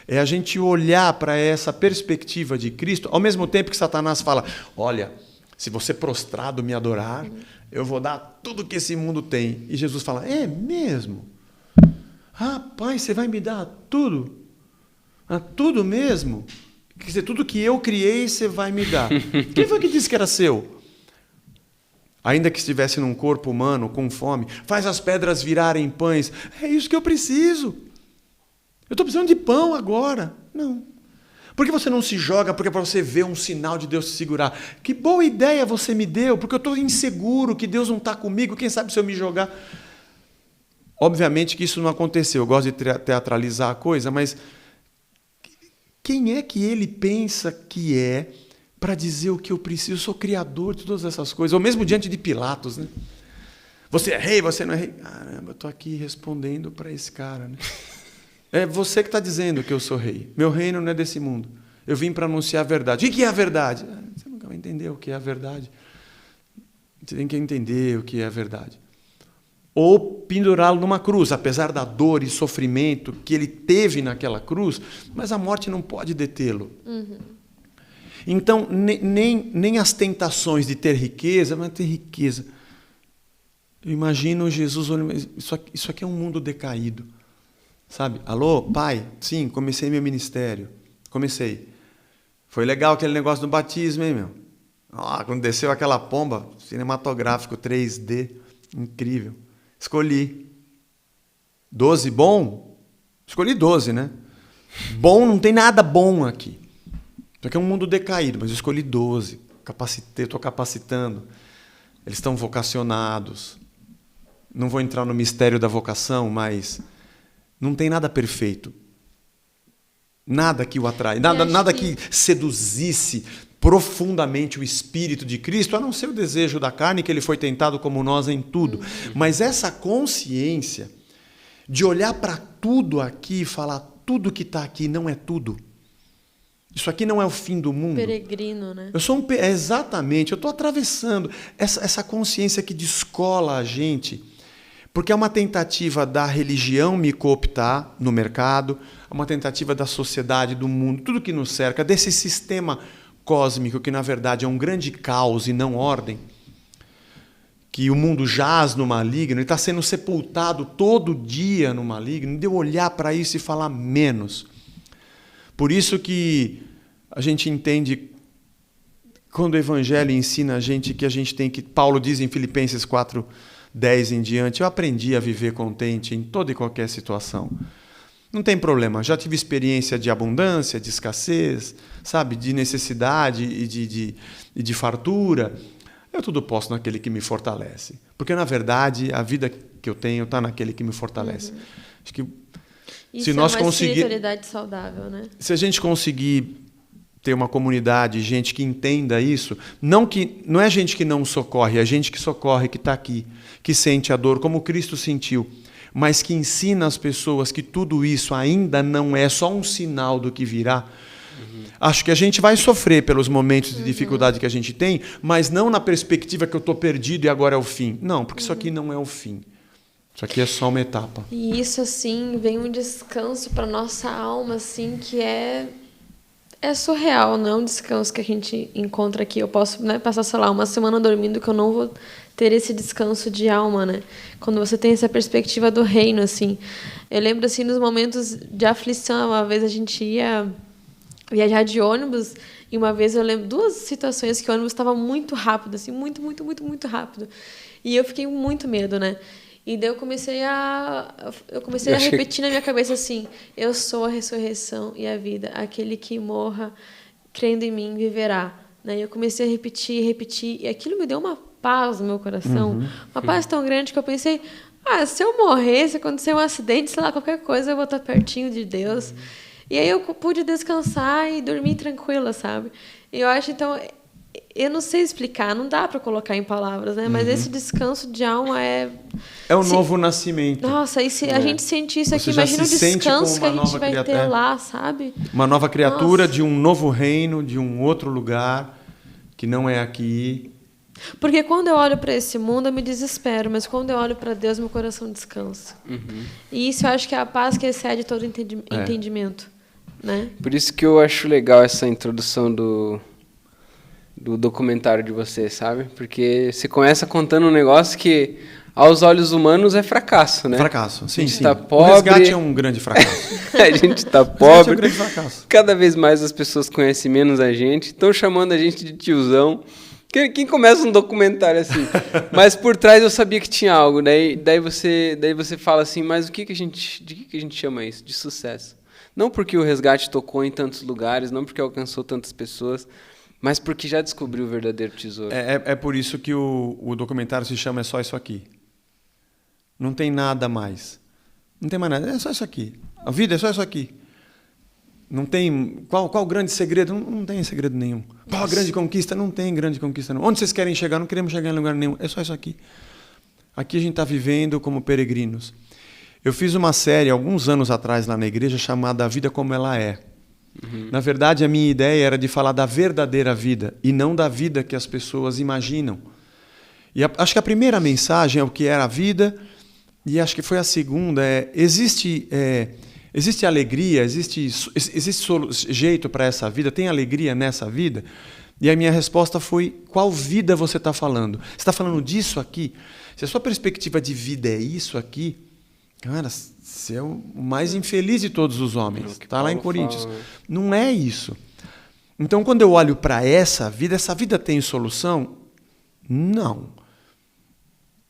Speaker 3: é a gente olhar para essa perspectiva de Cristo, ao mesmo tempo que Satanás fala, olha, se você prostrado me adorar, eu vou dar tudo que esse mundo tem. E Jesus fala, é mesmo? Rapaz, você vai me dar tudo? Tudo mesmo? Quer dizer, tudo que eu criei, você vai me dar. Quem foi que disse que era seu? Ainda que estivesse num corpo humano, com fome, faz as pedras virarem pães. É isso que eu preciso. Eu estou precisando de pão agora. Não. Por que você não se joga? Porque é para você ver um sinal de Deus te segurar. Que boa ideia você me deu, porque eu estou inseguro, que Deus não está comigo. Quem sabe se eu me jogar... Obviamente que isso não aconteceu. Eu gosto de teatralizar a coisa, mas... Quem é que ele pensa que é para dizer o que eu preciso? Eu sou criador de todas essas coisas. Ou mesmo diante de Pilatos, né? Você é rei, você não é rei. Caramba, eu estou aqui respondendo para esse cara, né? É você que está dizendo que eu sou rei. Meu reino não é desse mundo. Eu vim para anunciar a verdade. O que é a verdade? Você nunca vai entender o que é a verdade. Você tem que entender o que é a verdade. Ou pendurá-lo numa cruz, apesar da dor e sofrimento que ele teve naquela cruz, mas a morte não pode detê-lo. Então, nem as tentações de ter riqueza, mas ter riqueza. Eu imagino Jesus olhando, isso aqui é um mundo decaído. Sabe? Alô, pai? Sim, comecei meu ministério. Comecei. Foi legal aquele negócio do batismo, hein, meu? Quando desceu aquela pomba, cinematográfico 3D, incrível. Escolhi. 12 bom? Escolhi 12, né? Bom, não tem nada bom aqui. Isso aqui é um mundo decaído, mas eu escolhi 12. Estou capacitando. Eles estão vocacionados. Não vou entrar no mistério da vocação, mas não tem nada perfeito. Nada que o atrai. Nada que seduzisse profundamente o Espírito de Cristo, a não ser o desejo da carne, que ele foi tentado como nós em tudo. Mas essa consciência de olhar para tudo aqui e falar, tudo que está aqui não é tudo. Isso aqui não é o fim do mundo.
Speaker 1: Peregrino, né?
Speaker 3: Eu sou exatamente, eu estou atravessando essa consciência que descola a gente, porque é uma tentativa da religião me cooptar no mercado, é uma tentativa da sociedade, do mundo, tudo que nos cerca, desse sistema cósmico, que na verdade é um grande caos e não ordem, que o mundo jaz no maligno, ele está sendo sepultado todo dia no maligno, de eu olhar para isso e falar menos. Por isso que a gente entende, quando o Evangelho ensina a gente que a gente tem que... Paulo diz em Filipenses 4:10 em diante, eu aprendi a viver contente em toda e qualquer situação. Não tem problema, já tive experiência de abundância, de escassez, sabe, de necessidade e de fartura. Eu tudo posso naquele que me fortalece. Porque, na verdade, a vida que eu tenho está naquele que me fortalece. Acho que
Speaker 1: Isso
Speaker 3: se nós
Speaker 1: é uma
Speaker 3: conseguir,
Speaker 1: espiritualidade saudável, né?
Speaker 3: se a gente conseguir ter uma comunidade, gente que entenda isso, não é gente que não socorre, é gente que socorre, que está aqui, que sente a dor como Cristo sentiu, mas que ensina as pessoas que tudo isso ainda não é só um sinal do que virá. Acho que a gente vai sofrer pelos momentos de dificuldade que a gente tem, mas não na perspectiva que eu estou perdido e agora é o fim. Não, porque isso aqui não é o fim. Isso aqui é só uma etapa.
Speaker 1: E isso, assim, vem um descanso para nossa alma, assim, que é surreal, não é um descanso que a gente encontra aqui. Eu posso, né, passar, sei lá, uma semana dormindo que eu não vou ter esse descanso de alma, né? Quando você tem essa perspectiva do reino, assim. Eu lembro, assim, nos momentos de aflição, uma vez a gente ia viajar de ônibus e uma vez eu lembro 2 situações que o ônibus estava muito rápido, assim, muito rápido. E eu fiquei com muito medo, né? E daí eu comecei a repetir na minha cabeça assim: eu sou a ressurreição e a vida, aquele que morra crendo em mim viverá. Né? E eu comecei a repetir, e aquilo me deu uma paz no meu coração, uma paz tão grande que eu pensei: se eu morrer, se acontecer um acidente, sei lá, qualquer coisa, eu vou estar pertinho de Deus. E aí eu pude descansar e dormir tranquila, sabe? E eu acho, então, eu não sei explicar, não dá para colocar em palavras, né? Mas esse descanso de alma é
Speaker 3: o novo nascimento.
Speaker 1: Nossa, e se a gente sentir isso aqui,
Speaker 3: Você
Speaker 1: imagina o descanso que a gente vai
Speaker 3: criatura,
Speaker 1: ter lá, sabe?
Speaker 3: Uma nova criatura de um novo reino, de um outro lugar, que não é aqui.
Speaker 1: Porque quando eu olho para esse mundo, eu me desespero, mas quando eu olho para Deus, meu coração descansa. E isso eu acho que é a paz que excede todo entendimento. Né?
Speaker 2: Por isso que eu acho legal essa introdução do documentário de você, sabe? Porque você começa contando um negócio que, aos olhos humanos, é fracasso, né?
Speaker 3: Fracasso, sim.
Speaker 2: A gente tá pobre.
Speaker 3: O resgate é um grande fracasso.
Speaker 2: A gente tá
Speaker 3: O resgate
Speaker 2: pobre.
Speaker 3: é um grande fracasso.
Speaker 2: Cada vez mais as pessoas conhecem menos a gente, estão chamando a gente de tiozão. Quem começa um documentário assim? Mas por trás eu sabia que tinha algo. Daí você fala assim, mas de que a gente chama isso? De sucesso. Não porque o resgate tocou em tantos lugares, não porque alcançou tantas pessoas, mas porque já descobriu o verdadeiro tesouro.
Speaker 3: É por isso que o documentário se chama É Só Isso Aqui. Não tem nada mais. Não tem mais nada. É só isso aqui. A vida é só isso aqui. Não tem... Qual o grande segredo? Não tem segredo nenhum. Qual a grande conquista? Não tem grande conquista nenhuma. Onde vocês querem chegar? Não queremos chegar em lugar nenhum. É só isso aqui. Aqui a gente está vivendo como peregrinos. Eu fiz uma série, alguns anos atrás, lá na igreja, chamada A Vida Como Ela É. Na verdade, a minha ideia era de falar da verdadeira vida e não da vida que as pessoas imaginam. E acho que a primeira mensagem é o que era a vida, e acho que foi a segunda, existe alegria, existe jeito para essa vida, tem alegria nessa vida? E a minha resposta foi: qual vida você está falando? Você está falando disso aqui? Se a sua perspectiva de vida é isso aqui, cara, você é o mais infeliz de todos os homens. Está lá em Coríntios. Não é isso. Então, quando eu olho para essa vida tem solução? Não.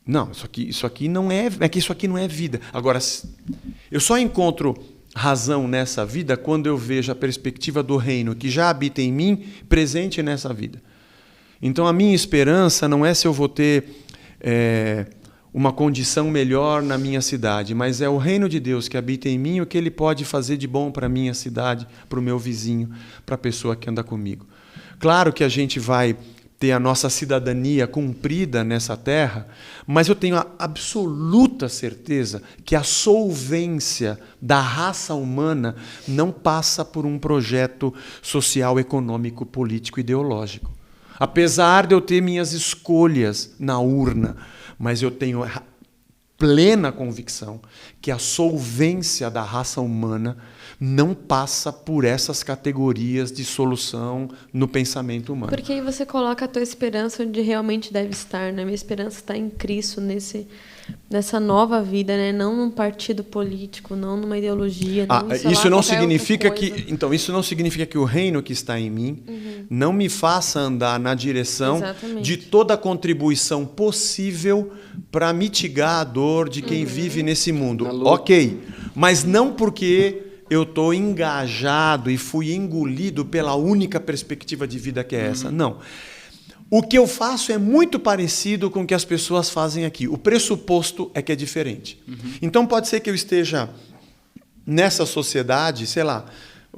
Speaker 3: Não, isso aqui não é... É que isso aqui não é vida. Agora, eu só encontro razão nessa vida quando eu vejo a perspectiva do reino que já habita em mim, presente nessa vida. Então, a minha esperança não é se eu vou ter... uma condição melhor na minha cidade, mas é o reino de Deus que habita em mim, o que Ele pode fazer de bom para a minha cidade, para o meu vizinho, para a pessoa que anda comigo. Claro que a gente vai ter a nossa cidadania cumprida nessa terra, mas eu tenho a absoluta certeza que a solvência da raça humana não passa por um projeto social, econômico, político, ideológico. Apesar de eu ter minhas escolhas na urna, mas eu tenho plena convicção que a solvência da raça humana não passa por essas categorias de solução no pensamento humano.
Speaker 1: Porque aí você coloca a tua esperança onde realmente deve estar, né? Minha esperança está em Cristo, nessa nova vida, né? Não num partido político, não numa ideologia. Não,
Speaker 3: isso não significa isso não significa que o reino que está em mim não me faça andar na direção de toda a contribuição possível para mitigar a dor de quem vive nesse mundo. Ok, mas não porque eu estou engajado e fui engolido pela única perspectiva de vida que é essa. Não. O que eu faço é muito parecido com o que as pessoas fazem aqui. O pressuposto é que é diferente. Então pode ser que eu esteja nessa sociedade, sei lá,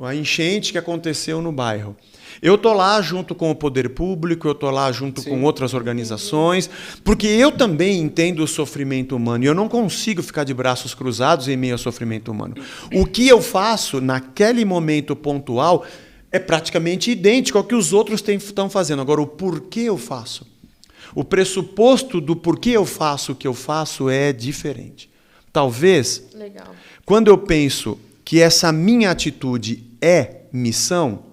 Speaker 3: a enchente que aconteceu no bairro. Eu estou lá junto com o poder público, eu estou lá junto com outras organizações, porque eu também entendo o sofrimento humano e eu não consigo ficar de braços cruzados em meio ao sofrimento humano. O que eu faço naquele momento pontual é praticamente idêntico ao que os outros estão fazendo. Agora, o porquê eu faço? O pressuposto do porquê eu faço o que eu faço é diferente. Talvez,
Speaker 1: Legal.
Speaker 3: quando eu penso que essa minha atitude é missão,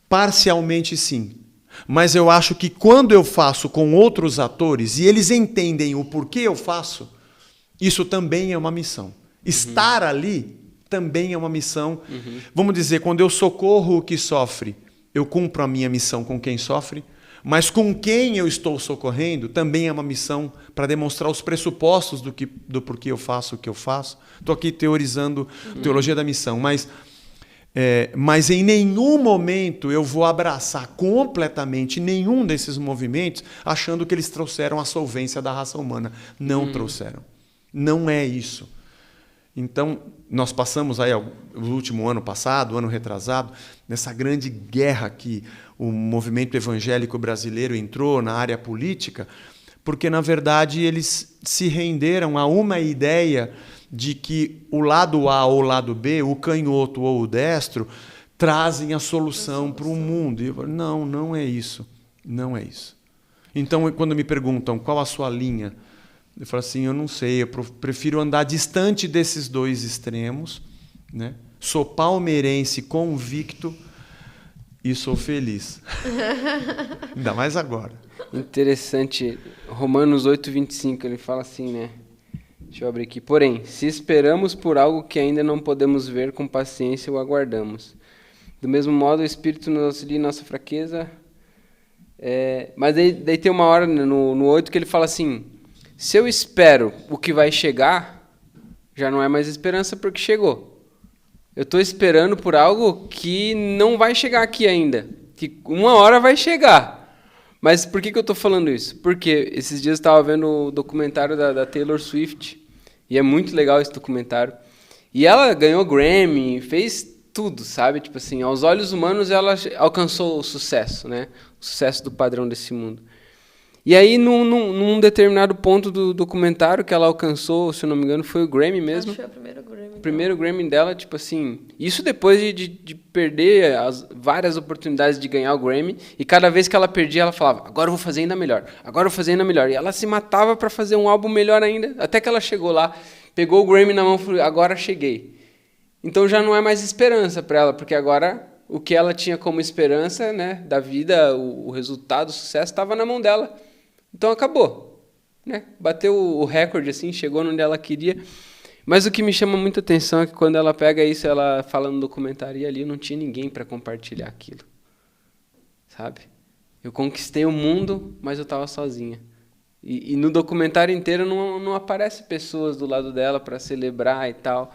Speaker 3: parcialmente sim. Mas eu acho que quando eu faço com outros atores e eles entendem o porquê eu faço, isso também é uma missão. Estar ali também é uma missão. Vamos dizer, quando eu socorro o que sofre, eu cumpro a minha missão com quem sofre, mas com quem eu estou socorrendo também é uma missão para demonstrar os pressupostos do porquê eu faço o que eu faço. Estou aqui teorizando teologia da missão, mas em nenhum momento eu vou abraçar completamente nenhum desses movimentos achando que eles trouxeram a solvência da raça humana. Não trouxeram. Não é isso. Então, nós passamos aí o último ano passado, o ano retrasado, nessa grande guerra que o movimento evangélico brasileiro entrou na área política, porque, na verdade, eles se renderam a uma ideia de que o lado A ou o lado B, o canhoto ou o destro, trazem a solução para o mundo. E eu falo, não é isso. Não é isso. Então, quando me perguntam qual a sua linha, eu falo assim, eu não sei, eu prefiro andar distante desses dois extremos, né? Sou palmeirense convicto e sou feliz. Ainda mais agora.
Speaker 2: Interessante. Romanos 8:25, ele fala assim, né? Deixa eu abrir aqui. Porém, se esperamos por algo que ainda não podemos ver, com paciência o aguardamos. Do mesmo modo, o Espírito nos auxilia em nossa fraqueza. Mas daí tem uma hora no 8 que ele fala assim, se eu espero o que vai chegar, já não é mais esperança porque chegou. Eu estou esperando por algo que não vai chegar aqui ainda. Que uma hora vai chegar. Mas por que eu estou falando isso? Porque esses dias eu estava vendo o documentário da Taylor Swift. E é muito legal esse documentário. E ela ganhou Grammy, fez tudo, sabe? Tipo assim, aos olhos humanos ela alcançou o sucesso, né? O sucesso do padrão desse mundo. E aí, num determinado ponto do documentário que ela alcançou, se eu não me engano, foi o Grammy mesmo.
Speaker 1: Acho que foi o primeiro Grammy.
Speaker 2: O primeiro Grammy dela, tipo assim... Isso depois de perder as várias oportunidades de ganhar o Grammy. E cada vez que ela perdia, ela falava, agora eu vou fazer ainda melhor. Agora eu vou fazer ainda melhor. E ela se matava para fazer um álbum melhor ainda. Até que ela chegou lá, pegou o Grammy na mão e falou, agora cheguei. Então já não é mais esperança para ela, porque agora o que ela tinha como esperança, né, da vida, o resultado, o sucesso, estava na mão dela. Então acabou, né? Bateu o recorde, assim, chegou onde ela queria. Mas o que me chama muita atenção é que quando ela pega isso, ela fala no documentário, e ali não tinha ninguém para compartilhar aquilo. Sabe? Eu conquistei o mundo, mas eu estava sozinha. E no documentário inteiro não aparece pessoas do lado dela para celebrar e tal.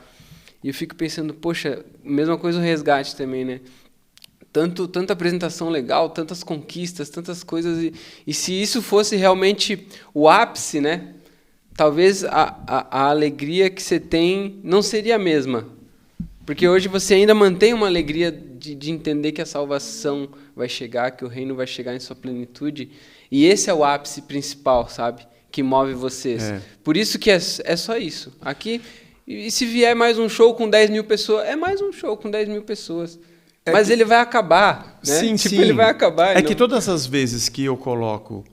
Speaker 2: E eu fico pensando, poxa, mesma coisa o resgate também, né? Tanta apresentação legal, tantas conquistas, tantas coisas. E se isso fosse realmente o ápice, né? Talvez a alegria que você tem não seria a mesma. Porque hoje você ainda mantém uma alegria de entender que a salvação vai chegar, que o reino vai chegar em sua plenitude. E esse é o ápice principal, sabe? Que move vocês. Por isso que é só isso. Aqui, e se vier mais um show com 10 mil pessoas, é mais um show com 10 mil pessoas. Mas ele vai acabar, né?
Speaker 3: Sim,
Speaker 2: tipo,
Speaker 3: sim.
Speaker 2: Ele vai acabar.
Speaker 3: É que todas as vezes que eu coloco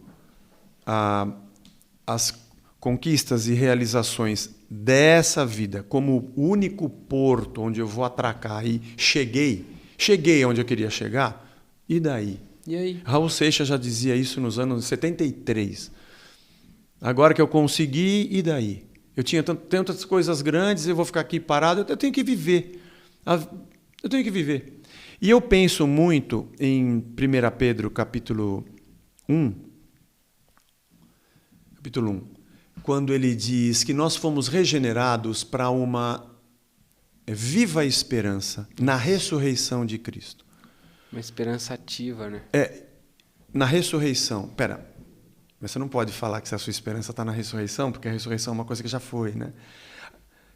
Speaker 3: as conquistas e realizações dessa vida como o único porto onde eu vou atracar e cheguei onde eu queria chegar, e daí?
Speaker 2: E aí?
Speaker 3: Raul Seixas já dizia isso nos anos 73. Agora que eu consegui, e daí? Eu tinha tantas coisas grandes, eu vou ficar aqui parado, eu tenho que viver. Eu tenho que viver. E eu penso muito em 1 Pedro, capítulo 1, quando ele diz que nós fomos regenerados para uma viva esperança na ressurreição de Cristo.
Speaker 2: Uma esperança ativa, né?
Speaker 3: na ressurreição. Mas você não pode falar que a sua esperança está na ressurreição, porque a ressurreição é uma coisa que já foi, né?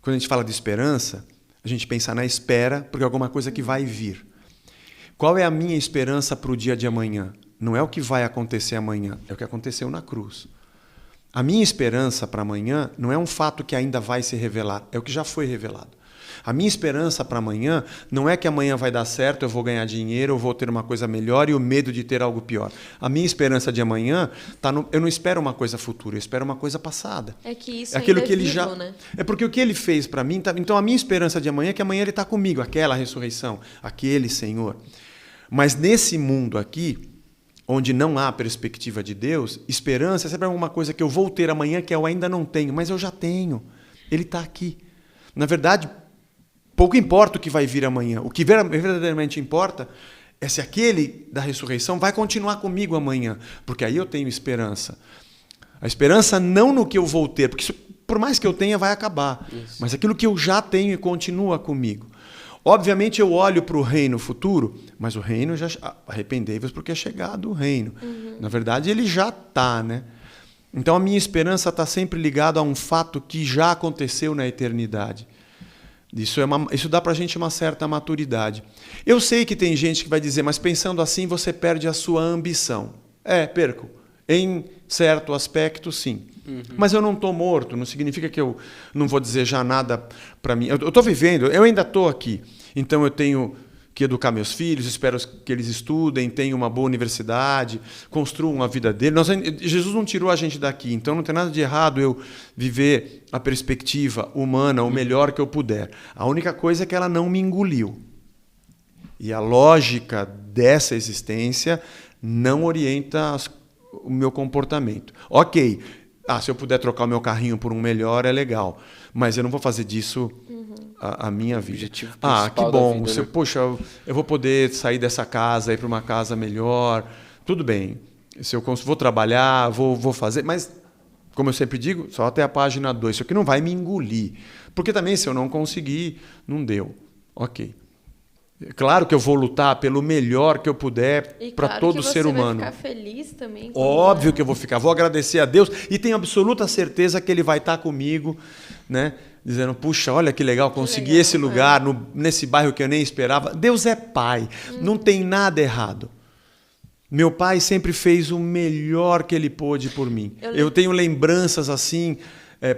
Speaker 3: Quando a gente fala de esperança, a gente pensa na espera, porque é alguma coisa que vai vir. Qual é a minha esperança para o dia de amanhã? Não é o que vai acontecer amanhã, é o que aconteceu na cruz. A minha esperança para amanhã não é um fato que ainda vai se revelar, é o que já foi revelado. A minha esperança para amanhã não é que amanhã vai dar certo, eu vou ganhar dinheiro, eu vou ter uma coisa melhor e o medo de ter algo pior. A minha esperança de amanhã eu não espero uma coisa futura, eu espero uma coisa passada.
Speaker 1: É que isso
Speaker 3: aquilo
Speaker 1: ainda
Speaker 3: que
Speaker 1: é
Speaker 3: ele
Speaker 1: vivo,
Speaker 3: já
Speaker 1: né?
Speaker 3: É porque o que ele fez para mim, então a minha esperança de amanhã é que amanhã ele está comigo, aquela ressurreição, aquele Senhor. Mas nesse mundo aqui, onde não há perspectiva de Deus, esperança é sempre alguma coisa que eu vou ter amanhã que eu ainda não tenho, mas eu já tenho. Ele está aqui. Na verdade, pouco importa o que vai vir amanhã. O que verdadeiramente importa é se aquele da ressurreição vai continuar comigo amanhã, porque aí eu tenho esperança. A esperança não no que eu vou ter, porque isso, por mais que eu tenha, vai acabar. Isso. Mas aquilo que eu já tenho e continua comigo. Obviamente eu olho para o reino futuro, mas o reino já... Arrependei-vos porque é chegado o reino. Uhum. Na verdade, ele já está, né? Então a minha esperança está sempre ligada a um fato que já aconteceu na eternidade. Isso dá para a gente uma certa maturidade. Eu sei que tem gente que vai dizer, mas pensando assim você perde a sua ambição. Perco. Em certo aspecto, sim. Uhum. Mas eu não estou morto, não significa que eu não vou desejar nada para mim. Eu estou vivendo, eu ainda estou aqui. Então eu tenho que educar meus filhos, espero que eles estudem, tenham uma boa universidade, construam a vida deles. Jesus não tirou a gente daqui, então não tem nada de errado eu viver a perspectiva humana o melhor que eu puder. A única coisa é que ela não me engoliu. E a lógica dessa existência não orienta o meu comportamento. Ok, se eu puder trocar o meu carrinho por um melhor, é legal. Mas eu não vou fazer disso a minha vida.
Speaker 2: Objetivo
Speaker 3: Que bom.
Speaker 2: Vida, né?
Speaker 3: Poxa, eu vou poder sair dessa casa, ir para uma casa melhor. Tudo bem. Se eu vou trabalhar, vou fazer. Mas, como eu sempre digo, só até a página 2. Isso aqui não vai me engolir. Porque também, se eu não conseguir, não deu. Ok. Claro que eu vou lutar pelo melhor que eu puder para todo ser humano.
Speaker 1: Vai ficar feliz também.
Speaker 3: Óbvio que eu vou ficar. Vou agradecer a Deus e tenho absoluta certeza que Ele vai estar comigo, né? Dizendo, puxa, olha que legal, consegui esse lugar, nesse bairro que eu nem esperava. Deus é Pai, não tem nada errado. Meu pai sempre fez o melhor que ele pôde por mim. Eu tenho lembranças assim...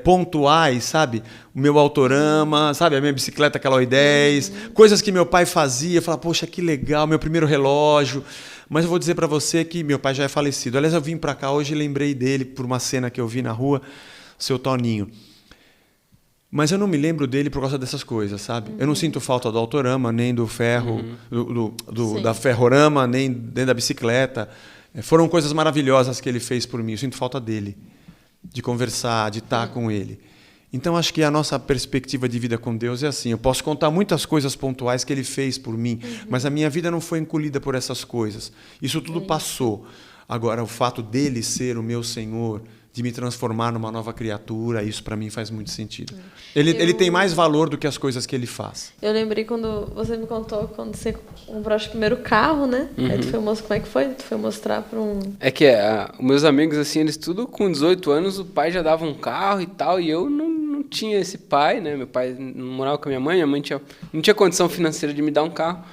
Speaker 3: pontuais, sabe? O meu Autorama, sabe? A minha bicicleta Caloi 10, coisas que meu pai fazia. Eu falava, poxa, que legal, meu primeiro relógio. Mas eu vou dizer para você que meu pai já é falecido. Aliás, eu vim para cá hoje e lembrei dele por uma cena que eu vi na rua, seu Toninho. Mas eu não me lembro dele por causa dessas coisas, sabe? Eu não sinto falta do Autorama, nem do ferro, da Ferrorama, nem da bicicleta. Foram coisas maravilhosas que ele fez por mim. Eu sinto falta dele. De conversar, de estar com Ele. Então, acho que a nossa perspectiva de vida com Deus é assim. Eu posso contar muitas coisas pontuais que Ele fez por mim, mas a minha vida não foi encolhida por essas coisas. Isso tudo passou. Agora, o fato dele ser o meu Senhor, de me transformar numa nova criatura, isso para mim faz muito sentido. Ele tem mais valor do que as coisas que ele faz.
Speaker 1: Eu lembrei quando você me contou, quando você comprou o primeiro carro, né? Aí tu foi mostrar, como é que foi? Tu foi mostrar para um...
Speaker 2: É que os meus amigos, assim, eles tudo com 18 anos, o pai já dava um carro e tal, e eu não tinha esse pai, né? Meu pai não morava com a minha mãe não tinha condição financeira de me dar um carro.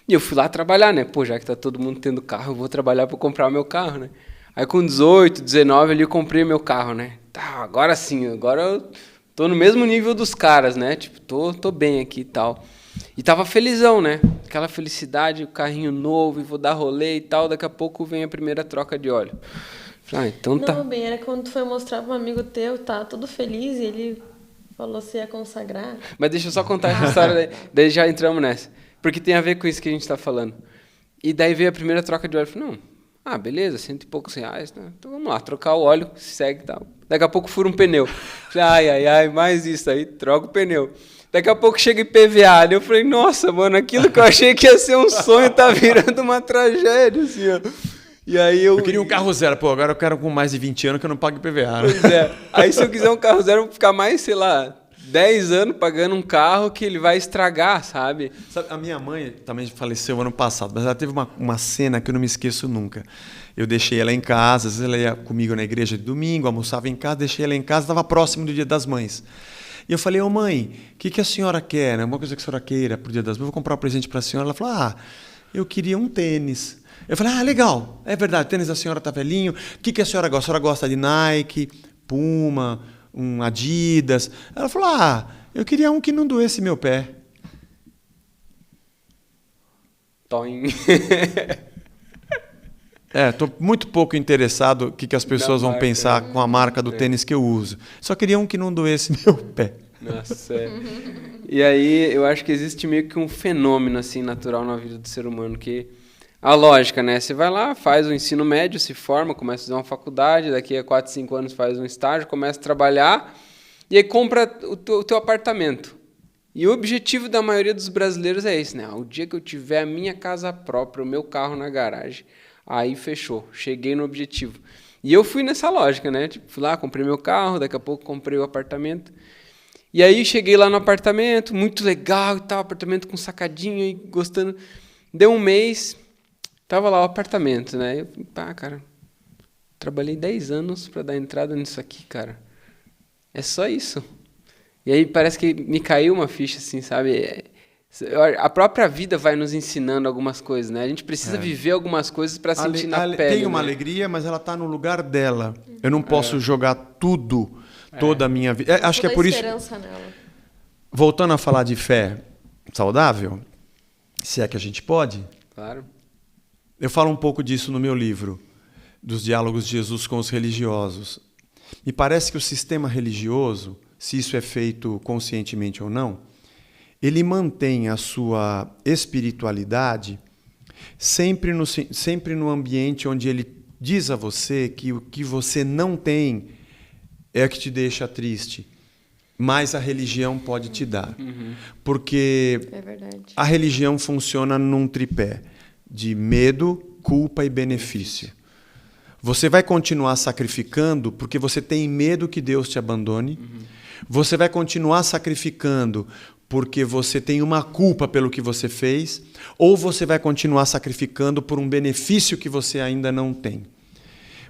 Speaker 2: E eu fui lá trabalhar, né? Pô, já que tá todo mundo tendo carro, eu vou trabalhar para comprar o meu carro, né? Aí com 18, 19 ali eu comprei meu carro, né? Tá, agora sim, agora eu tô no mesmo nível dos caras, né? Tipo, tô bem aqui e tal. E tava felizão, né? Aquela felicidade, o carrinho novo, e vou dar rolê e tal, daqui a pouco vem a primeira troca de óleo. Falei, então tá.
Speaker 1: Não, bem, era quando tu foi mostrar para um amigo teu, tá todo feliz, e ele falou se ia consagrar.
Speaker 2: Mas deixa eu só contar essa história, daí já entramos nessa. Porque tem a ver com isso que a gente tá falando. E daí veio a primeira troca de óleo, eu falei, não, beleza, R$100 e poucos, né? Então vamos lá, trocar o óleo, segue e tal. Daqui a pouco fura um pneu. Falei, ai, mais isso aí, troca o pneu. Daqui a pouco chega IPVA. Eu falei, nossa, mano, aquilo que eu achei que ia ser um sonho tá virando uma tragédia, assim, ó. E aí eu
Speaker 3: queria um carro zero. Pô, agora eu quero com mais de 20 anos que eu não pago IPVA.
Speaker 2: Pois é. Aí se eu quiser um carro zero, eu vou ficar mais, sei lá, 10 anos pagando um carro que ele vai estragar, sabe?
Speaker 3: Sabe, a minha mãe também faleceu ano passado, mas ela teve uma cena que eu não me esqueço nunca. Eu deixei ela em casa, às vezes ela ia comigo na igreja de domingo, almoçava em casa, deixei ela em casa, estava próximo do Dia das Mães. E eu falei, ô mãe, o que a senhora quer? Uma coisa que a senhora queira pro Dia das Mães, eu vou comprar um presente para a senhora. Ela falou, eu queria um tênis. Eu falei, legal, é verdade, o tênis da senhora tá velhinho. O que a senhora gosta? A senhora gosta de Nike, Puma, um Adidas? Ela falou, eu queria um que não doesse meu pé.
Speaker 2: Toim.
Speaker 3: Tô muito pouco interessado no que as pessoas vão pensar com a marca do tênis que eu uso. Só queria um que não doesse meu pé.
Speaker 2: Nossa, E aí, eu acho que existe meio que um fenômeno assim natural na vida do ser humano, que a lógica, né? Você vai lá, faz o ensino médio, se forma, começa a fazer uma faculdade, daqui a 4, 5 anos faz um estágio, começa a trabalhar, e aí compra o teu apartamento. E o objetivo da maioria dos brasileiros é esse, né? O dia que eu tiver a minha casa própria, o meu carro na garagem, aí fechou, cheguei no objetivo. E eu fui nessa lógica, né? Tipo, fui lá, comprei meu carro, daqui a pouco comprei o apartamento. E aí cheguei lá no apartamento, muito legal e tal, apartamento com sacadinho e gostando. Deu um mês, tava lá o apartamento, né? Eu, cara, trabalhei 10 anos para dar entrada nisso aqui, cara. É só isso. E aí parece que me caiu uma ficha, assim, sabe? A própria vida vai nos ensinando algumas coisas, né? A gente precisa viver algumas coisas para sentir na pele.
Speaker 3: Tem uma alegria, mas ela está no lugar dela. Eu não posso jogar tudo, toda a minha vida. Acho que é por isso.
Speaker 1: Nela.
Speaker 3: Voltando a falar de fé saudável, se é que a gente pode.
Speaker 2: Claro.
Speaker 3: Eu falo um pouco disso no meu livro, dos diálogos de Jesus com os religiosos. Me parece que o sistema religioso, se isso é feito conscientemente ou não, ele mantém a sua espiritualidade sempre no ambiente onde ele diz a você que o que você não tem é o que te deixa triste, mas a religião pode te dar. Porque a religião funciona num tripé de medo, culpa e benefício. Você vai continuar sacrificando porque você tem medo que Deus te abandone. Você vai continuar sacrificando porque você tem uma culpa pelo que você fez, ou você vai continuar sacrificando por um benefício que você ainda não tem.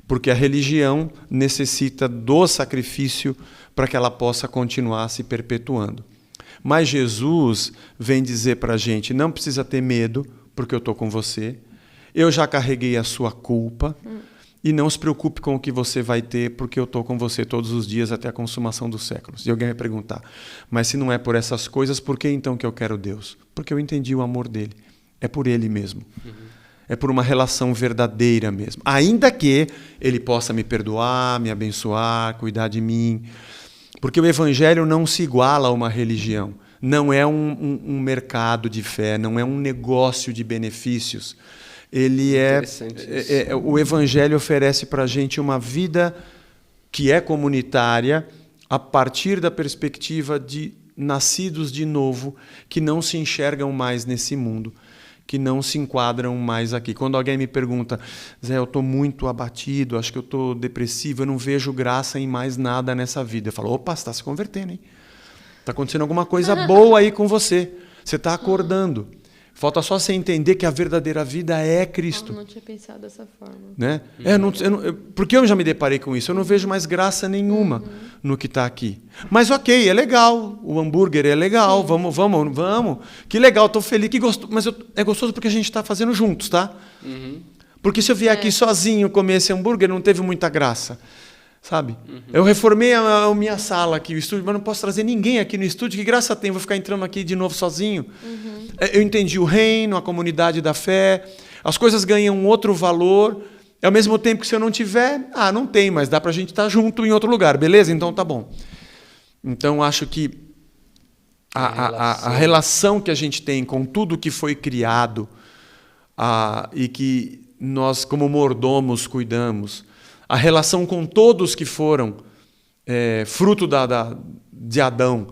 Speaker 3: Porque a religião necessita do sacrifício para que ela possa continuar se perpetuando. Mas Jesus vem dizer para a gente, não precisa ter medo, porque eu estou com você, eu já carreguei a sua culpa, e não se preocupe com o que você vai ter, porque eu estou com você todos os dias até a consumação dos séculos. E alguém vai perguntar, mas se não é por essas coisas, por que então que eu quero Deus? Porque eu entendi o amor dele. É por ele mesmo. É por uma relação verdadeira mesmo. Ainda que ele possa me perdoar, me abençoar, cuidar de mim. Porque o evangelho não se iguala a uma religião. Não é um mercado de fé, não é um negócio de benefícios. Ele o evangelho oferece para a gente uma vida que é comunitária a partir da perspectiva de nascidos de novo que não se enxergam mais nesse mundo, que não se enquadram mais aqui. Quando alguém me pergunta, Zé, eu estou muito abatido, acho que eu estou depressivo, eu não vejo graça em mais nada nessa vida. Eu falo, opa, você está se convertendo, hein? Está acontecendo alguma coisa boa aí com você. Você está acordando. Falta só você entender que a verdadeira vida é Cristo.
Speaker 1: Eu não tinha pensado dessa forma.
Speaker 3: Né? Porque eu já me deparei com isso. Eu não vejo mais graça nenhuma no que está aqui. Mas ok, é legal. O hambúrguer é legal. Vamos. Que legal, estou feliz. Que gostoso. Mas é gostoso porque a gente está fazendo juntos, tá? Porque se eu vier aqui sozinho comer esse hambúrguer, não teve muita graça. Sabe? Eu reformei a minha sala aqui, o estúdio, mas não posso trazer ninguém aqui no estúdio. Que graça tem? Vou ficar entrando aqui de novo sozinho. Eu entendi o reino, a comunidade da fé. As coisas ganham um outro valor. Ao mesmo tempo que se eu não tiver, não tem, mas dá para a gente estar junto em outro lugar. Beleza? Então tá bom. Então acho que a relação que a gente tem com tudo que foi criado e que nós, como mordomos, cuidamos, a relação com todos que foram fruto de Adão,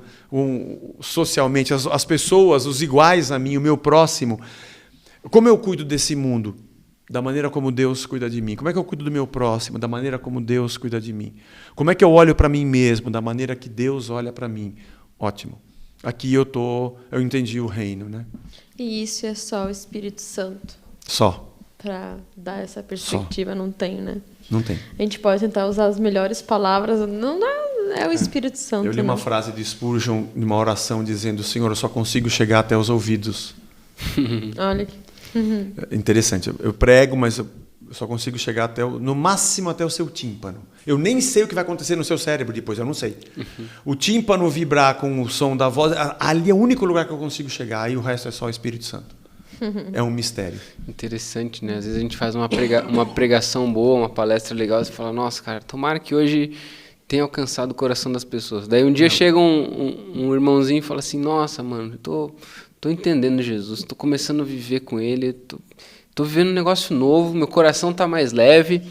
Speaker 3: socialmente, as pessoas, os iguais a mim, o meu próximo. Como eu cuido desse mundo? Da maneira como Deus cuida de mim. Como é que eu cuido do meu próximo? Da maneira como Deus cuida de mim. Como é que eu olho para mim mesmo? Da maneira que Deus olha para mim. ótimo. Aqui eu entendi o reino, né?
Speaker 1: E isso é só o Espírito Santo.
Speaker 3: Só.
Speaker 1: Para dar essa perspectiva, não tem, né?
Speaker 3: Não tem.
Speaker 1: A gente pode tentar usar as melhores palavras, não é o Espírito Santo.
Speaker 3: Eu li uma frase de Spurgeon, de uma oração, dizendo: Senhor, eu só consigo chegar até os ouvidos.
Speaker 1: Olha que...
Speaker 3: Interessante. Eu prego, mas eu só consigo chegar no máximo até o seu tímpano. Eu nem sei o que vai acontecer no seu cérebro depois, eu não sei. O tímpano vibrar com o som da voz, ali é o único lugar que eu consigo chegar, aí o resto é só o Espírito Santo. É um mistério.
Speaker 2: Interessante, né? Às vezes a gente faz uma pregação boa, uma palestra legal, e você fala, nossa, cara, tomara que hoje tenha alcançado o coração das pessoas. Daí um dia chega um irmãozinho e fala assim, nossa, mano, eu tô entendendo Jesus, tô começando a viver com ele, tô vivendo um negócio novo, meu coração tá mais leve.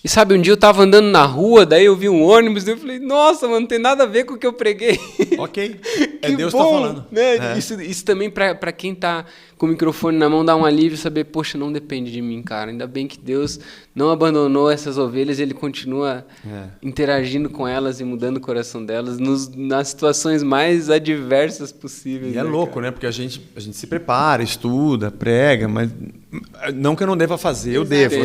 Speaker 2: E sabe, um dia eu tava andando na rua, daí eu vi um ônibus, daí eu falei, nossa, mano, não tem nada a ver com o que eu preguei.
Speaker 3: Ok,
Speaker 2: Que
Speaker 3: Deus
Speaker 2: bom,
Speaker 3: tá falando.
Speaker 2: Né?
Speaker 3: É.
Speaker 2: Isso também, para quem tá com o microfone na mão, dá um alívio saber, poxa, não depende de mim, cara. Ainda bem que Deus não abandonou essas ovelhas, ele continua interagindo com elas e mudando o coração delas nas situações mais adversas possíveis.
Speaker 3: E é louco, né? Porque a gente se prepara, estuda, prega, mas não que eu não deva fazer, eu devo.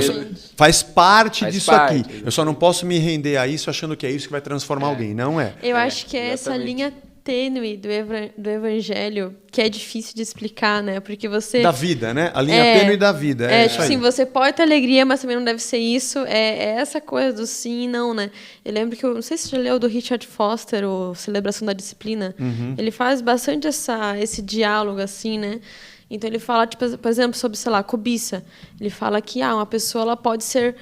Speaker 3: Faz parte disso aqui. Eu só não posso me render a isso achando que é isso que vai transformar alguém. Não é.
Speaker 1: Eu acho que é essa linha tênue do evangelho que é difícil de explicar, né? Porque você...
Speaker 3: Da vida, né? A linha tênue da vida. É isso
Speaker 1: tipo
Speaker 3: aí.
Speaker 1: assim, você pode ter alegria, mas também não deve ser isso. É essa coisa do sim e não, né? Eu lembro que, não sei se você já leu do Richard Foster, o Celebração da Disciplina. Ele faz bastante esse diálogo, assim, né? Então, ele fala, tipo, por exemplo, sobre, sei lá, cobiça. Ele fala que uma pessoa ela pode ser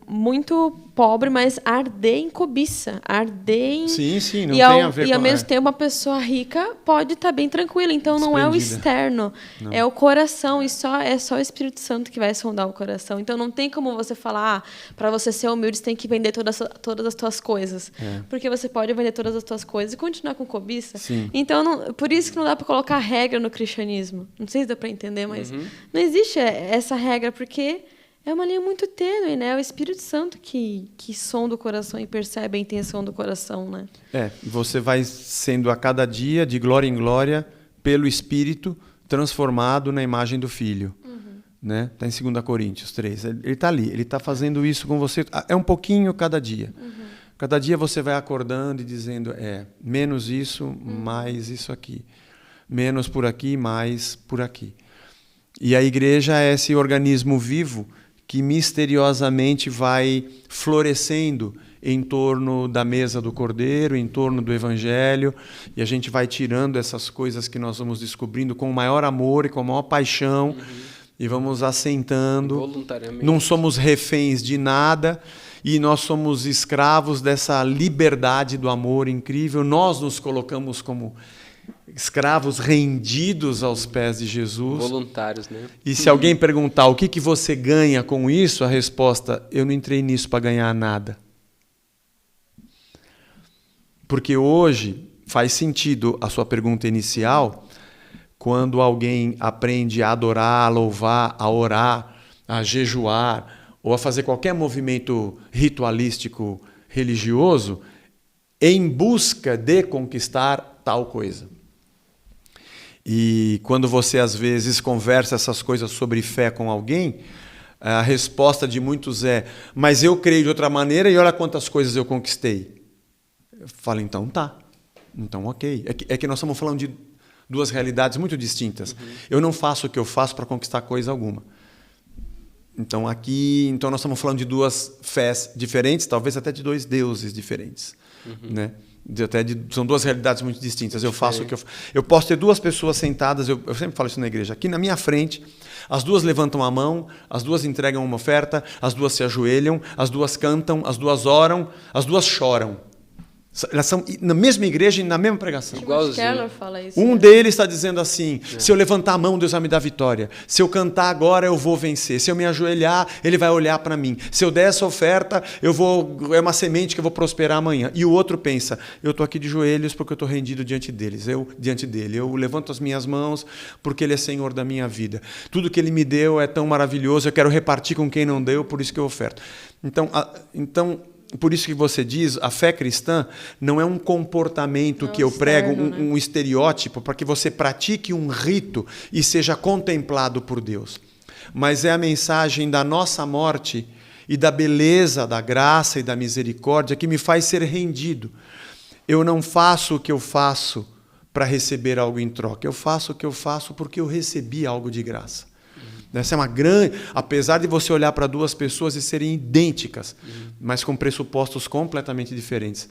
Speaker 1: muito pobre, mas arder em cobiça. Arder em...
Speaker 3: Sim, não tem a ver com...
Speaker 1: E, ao mesmo tempo, uma pessoa rica pode estar bem tranquila. Então, não é o externo, é o coração. E é só o Espírito Santo que vai sondar o coração. Então, não tem como você falar, para você ser humilde, você tem que vender todas as tuas coisas. Porque você pode vender todas as tuas coisas e continuar com cobiça.
Speaker 3: Sim.
Speaker 1: Então, por isso que não dá para colocar regra no cristianismo. Não sei se dá para entender, mas não existe essa regra, porque é uma linha muito tênue, né? É o Espírito Santo que sonda o coração e percebe a intenção do coração, né?
Speaker 3: Você vai sendo a cada dia, de glória em glória, pelo Espírito, transformado na imagem do Filho. Né? Tá em 2 Coríntios 3. Ele está ali, ele está fazendo isso com você. É um pouquinho cada dia. Cada dia você vai acordando e dizendo, menos isso, mais isso aqui. Menos por aqui, mais por aqui. E a igreja é esse organismo vivo que misteriosamente vai florescendo em torno da mesa do Cordeiro, em torno do Evangelho, e a gente vai tirando essas coisas que nós vamos descobrindo com o maior amor e com a maior paixão, e vamos assentando.
Speaker 2: Voluntariamente.
Speaker 3: Não somos reféns de nada, e nós somos escravos dessa liberdade do amor incrível. Nós nos colocamos como escravos rendidos aos pés de Jesus.
Speaker 2: Voluntários, né?
Speaker 3: E se alguém perguntar o que você ganha com isso, a resposta, eu não entrei nisso para ganhar nada. Porque hoje faz sentido a sua pergunta inicial, quando alguém aprende a adorar, a louvar, a orar, a jejuar, ou a fazer qualquer movimento ritualístico religioso, em busca de conquistar tal coisa. E quando você, às vezes, conversa essas coisas sobre fé com alguém, a resposta de muitos é, mas eu creio de outra maneira e olha quantas coisas eu conquistei. Eu falo, então tá. Então ok. É que nós estamos falando de duas realidades muito distintas. Eu não faço o que eu faço para conquistar coisa alguma. Então nós estamos falando de duas fés diferentes, talvez até de dois deuses diferentes. Né? São duas realidades muito distintas. Eu faço o que eu posso ter duas pessoas sentadas, eu sempre falo isso na igreja, aqui na minha frente, as duas levantam a mão, as duas entregam uma oferta, as duas se ajoelham, as duas cantam, as duas oram, as duas choram. Elas são na mesma igreja e na mesma pregação.
Speaker 1: Igualzinho. Keller fala isso,
Speaker 3: Um deles está dizendo assim, se eu levantar a mão, Deus vai me dar vitória. Se eu cantar agora, eu vou vencer. Se eu me ajoelhar, Ele vai olhar para mim. Se eu der essa oferta, é uma semente que eu vou prosperar amanhã. E o outro pensa, eu estou aqui de joelhos porque eu estou rendido diante dele. Eu levanto as minhas mãos porque Ele é Senhor da minha vida. Tudo que Ele me deu é tão maravilhoso, eu quero repartir com quem não deu, por isso que eu oferto. Então por isso que você diz, a fé cristã não é um comportamento que eu prego, um estereótipo, para que você pratique um rito e seja contemplado por Deus. Mas é a mensagem da nossa morte e da beleza, da graça e da misericórdia que me faz ser rendido. Eu não faço o que eu faço para receber algo em troca. Eu faço o que eu faço porque eu recebi algo de graça. Essa é uma grande... Apesar de você olhar para duas pessoas e serem idênticas, mas com pressupostos completamente diferentes.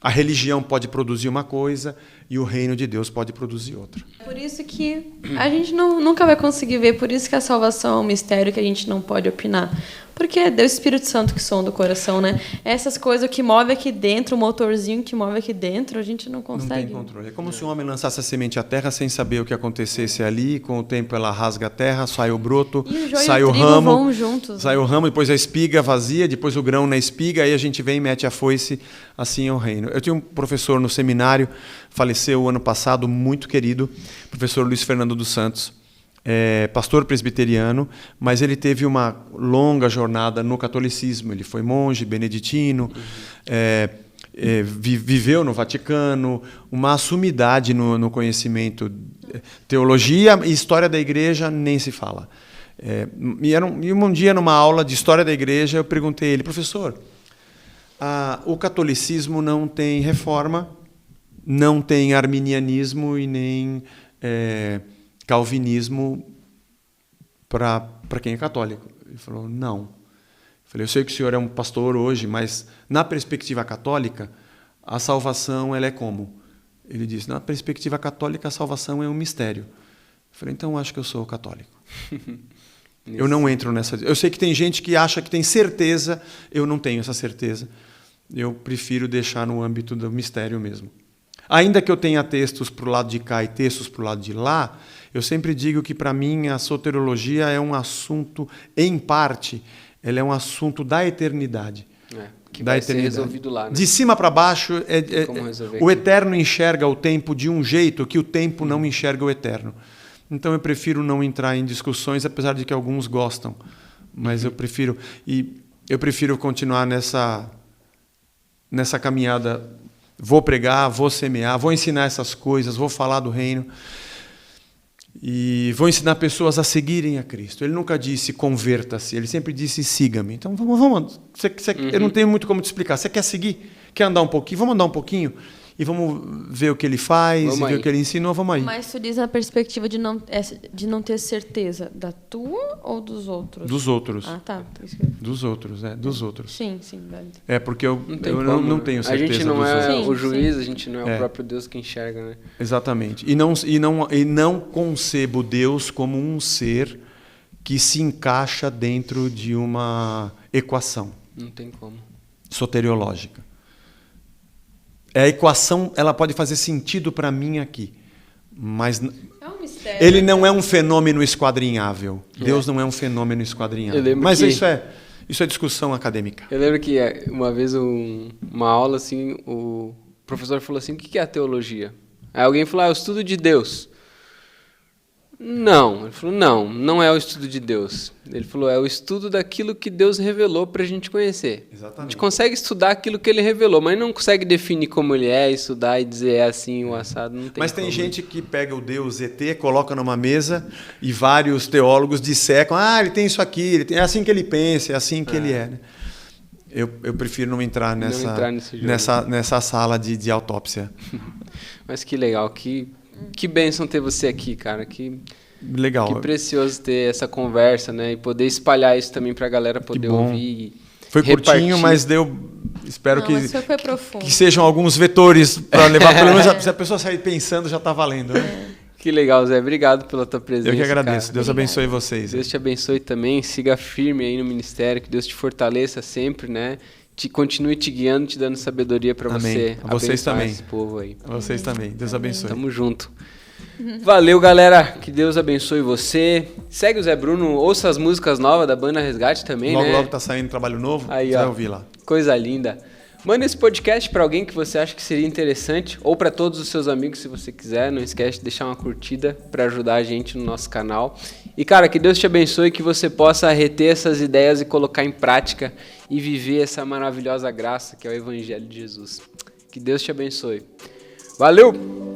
Speaker 3: A religião pode produzir uma coisa e o reino de Deus pode produzir outra.
Speaker 1: Por isso que a gente nunca vai conseguir ver, por isso que a salvação é um mistério que a gente não pode opinar. Porque é Deus Espírito Santo que sonda o coração, né? Essas coisas que move aqui dentro, o motorzinho que move aqui dentro, a gente não consegue.
Speaker 3: Não tem controle. É como se um homem lançasse a semente à terra sem saber o que acontecesse ali, com o tempo ela rasga a terra, sai o broto, sai o ramo,
Speaker 1: vão juntos,
Speaker 3: sai o ramo, depois a espiga vazia, depois o grão na espiga, aí a gente vem e mete a foice, assim é o reino. Eu tinha um professor no seminário, faleceu o ano passado, muito querido, professor Luiz Fernando dos Santos. Pastor presbiteriano, mas ele teve uma longa jornada no catolicismo. Ele foi monge beneditino, viveu no Vaticano, uma sumidade no conhecimento. Teologia e história da igreja nem se fala. E um dia, numa aula de história da igreja, eu perguntei a ele: professor, o catolicismo não tem reforma, não tem arminianismo e nem calvinismo para quem é católico? Ele falou, não. Eu falei, eu sei que o senhor é um pastor hoje, mas na perspectiva católica, a salvação ela é como? Ele disse, na perspectiva católica, a salvação é um mistério. Eu falei, então acho que eu sou católico. Eu não entro nessa... Eu sei que tem gente que acha que tem certeza, eu não tenho essa certeza. Eu prefiro deixar no âmbito do mistério mesmo. Ainda que eu tenha textos para o lado de cá e textos para o lado de lá, eu sempre digo que, para mim, a soteriologia é um assunto, em parte, ela é um assunto da eternidade.
Speaker 2: Que vai ser resolvido lá. Né?
Speaker 3: De cima para baixo, o eterno enxerga o tempo de um jeito que o tempo não enxerga o eterno. Então, eu prefiro não entrar em discussões, apesar de que alguns gostam. Mas eu prefiro continuar nessa caminhada. Vou pregar, vou semear, vou ensinar essas coisas, vou falar do reino. E vou ensinar pessoas a seguirem a Cristo. Ele nunca disse converta-se, ele sempre disse siga-me. Então vamos. Eu não tenho muito como te explicar. Você quer seguir? Quer andar um pouquinho? Vamos andar um pouquinho e vamos ver o que ele faz, ver o que ele ensinou. Vamos aí.
Speaker 1: Mas tu diz a perspectiva de não ter certeza da tua ou dos outros?
Speaker 3: Dos outros.
Speaker 1: Ah, tá.
Speaker 3: Dos outros, dos outros.
Speaker 1: Sim, velho.
Speaker 3: Porque eu não tenho certeza.
Speaker 2: A gente não é o juiz,
Speaker 1: sim.
Speaker 2: A gente não é o próprio Deus que enxerga, né?
Speaker 3: Exatamente. E não concebo Deus como um ser que se encaixa dentro de uma equação.
Speaker 2: Não tem como.
Speaker 3: Soteriológica. A equação ela pode fazer sentido para mim aqui, mas
Speaker 1: um mistério,
Speaker 3: ele não é um fenômeno esquadrinhável. Deus não é um fenômeno esquadrinhável. Mas isso é discussão acadêmica.
Speaker 2: Eu lembro que uma vez uma aula assim, o professor falou assim, o que é a teologia? Aí alguém falou, o estudo de Deus. Não, ele falou, não é o estudo de Deus. Ele falou, é o estudo daquilo que Deus revelou para a gente conhecer.
Speaker 3: Exatamente.
Speaker 2: A gente consegue estudar aquilo que ele revelou, mas não consegue definir como ele é, estudar e dizer é assim, o assado, não tem.
Speaker 3: Mas tem gente que pega o Deus ET, coloca numa mesa e vários teólogos dissecam, ele tem isso aqui, é assim que ele pensa, é assim que ele é. Né? Eu prefiro não entrar nessa sala de autópsia.
Speaker 2: Mas que legal, que bênção ter você aqui, cara. Que
Speaker 3: legal.
Speaker 2: Que precioso ter essa conversa, né? E poder espalhar isso também pra galera poder ouvir.
Speaker 3: Foi curtinho, mas deu. Espero
Speaker 1: que
Speaker 3: sejam alguns vetores para levar. Pelo menos se a pessoa sair pensando, já está valendo. Né?
Speaker 2: Que legal, Zé. Obrigado pela tua presença.
Speaker 3: Eu que agradeço.
Speaker 2: Cara.
Speaker 3: Deus abençoe vocês.
Speaker 2: Deus te abençoe também. Siga firme aí no ministério. Que Deus te fortaleça sempre, né? Continue te guiando, te dando sabedoria para você.
Speaker 3: A vocês também.
Speaker 2: Esse povo aí.
Speaker 3: A vocês também. Deus abençoe.
Speaker 2: Tamo junto. Valeu, galera. Que Deus abençoe você. Segue o Zé Bruno, ouça as músicas novas da banda Resgate também,
Speaker 3: Logo tá saindo trabalho novo.
Speaker 2: Aí,
Speaker 3: você vai ouvir lá.
Speaker 2: Coisa linda. Manda esse podcast para alguém que você acha que seria interessante, ou para todos os seus amigos, se você quiser. Não esquece de deixar uma curtida para ajudar a gente no nosso canal. E, cara, que Deus te abençoe, que você possa reter essas ideias e colocar em prática e viver essa maravilhosa graça que é o Evangelho de Jesus. Que Deus te abençoe. Valeu!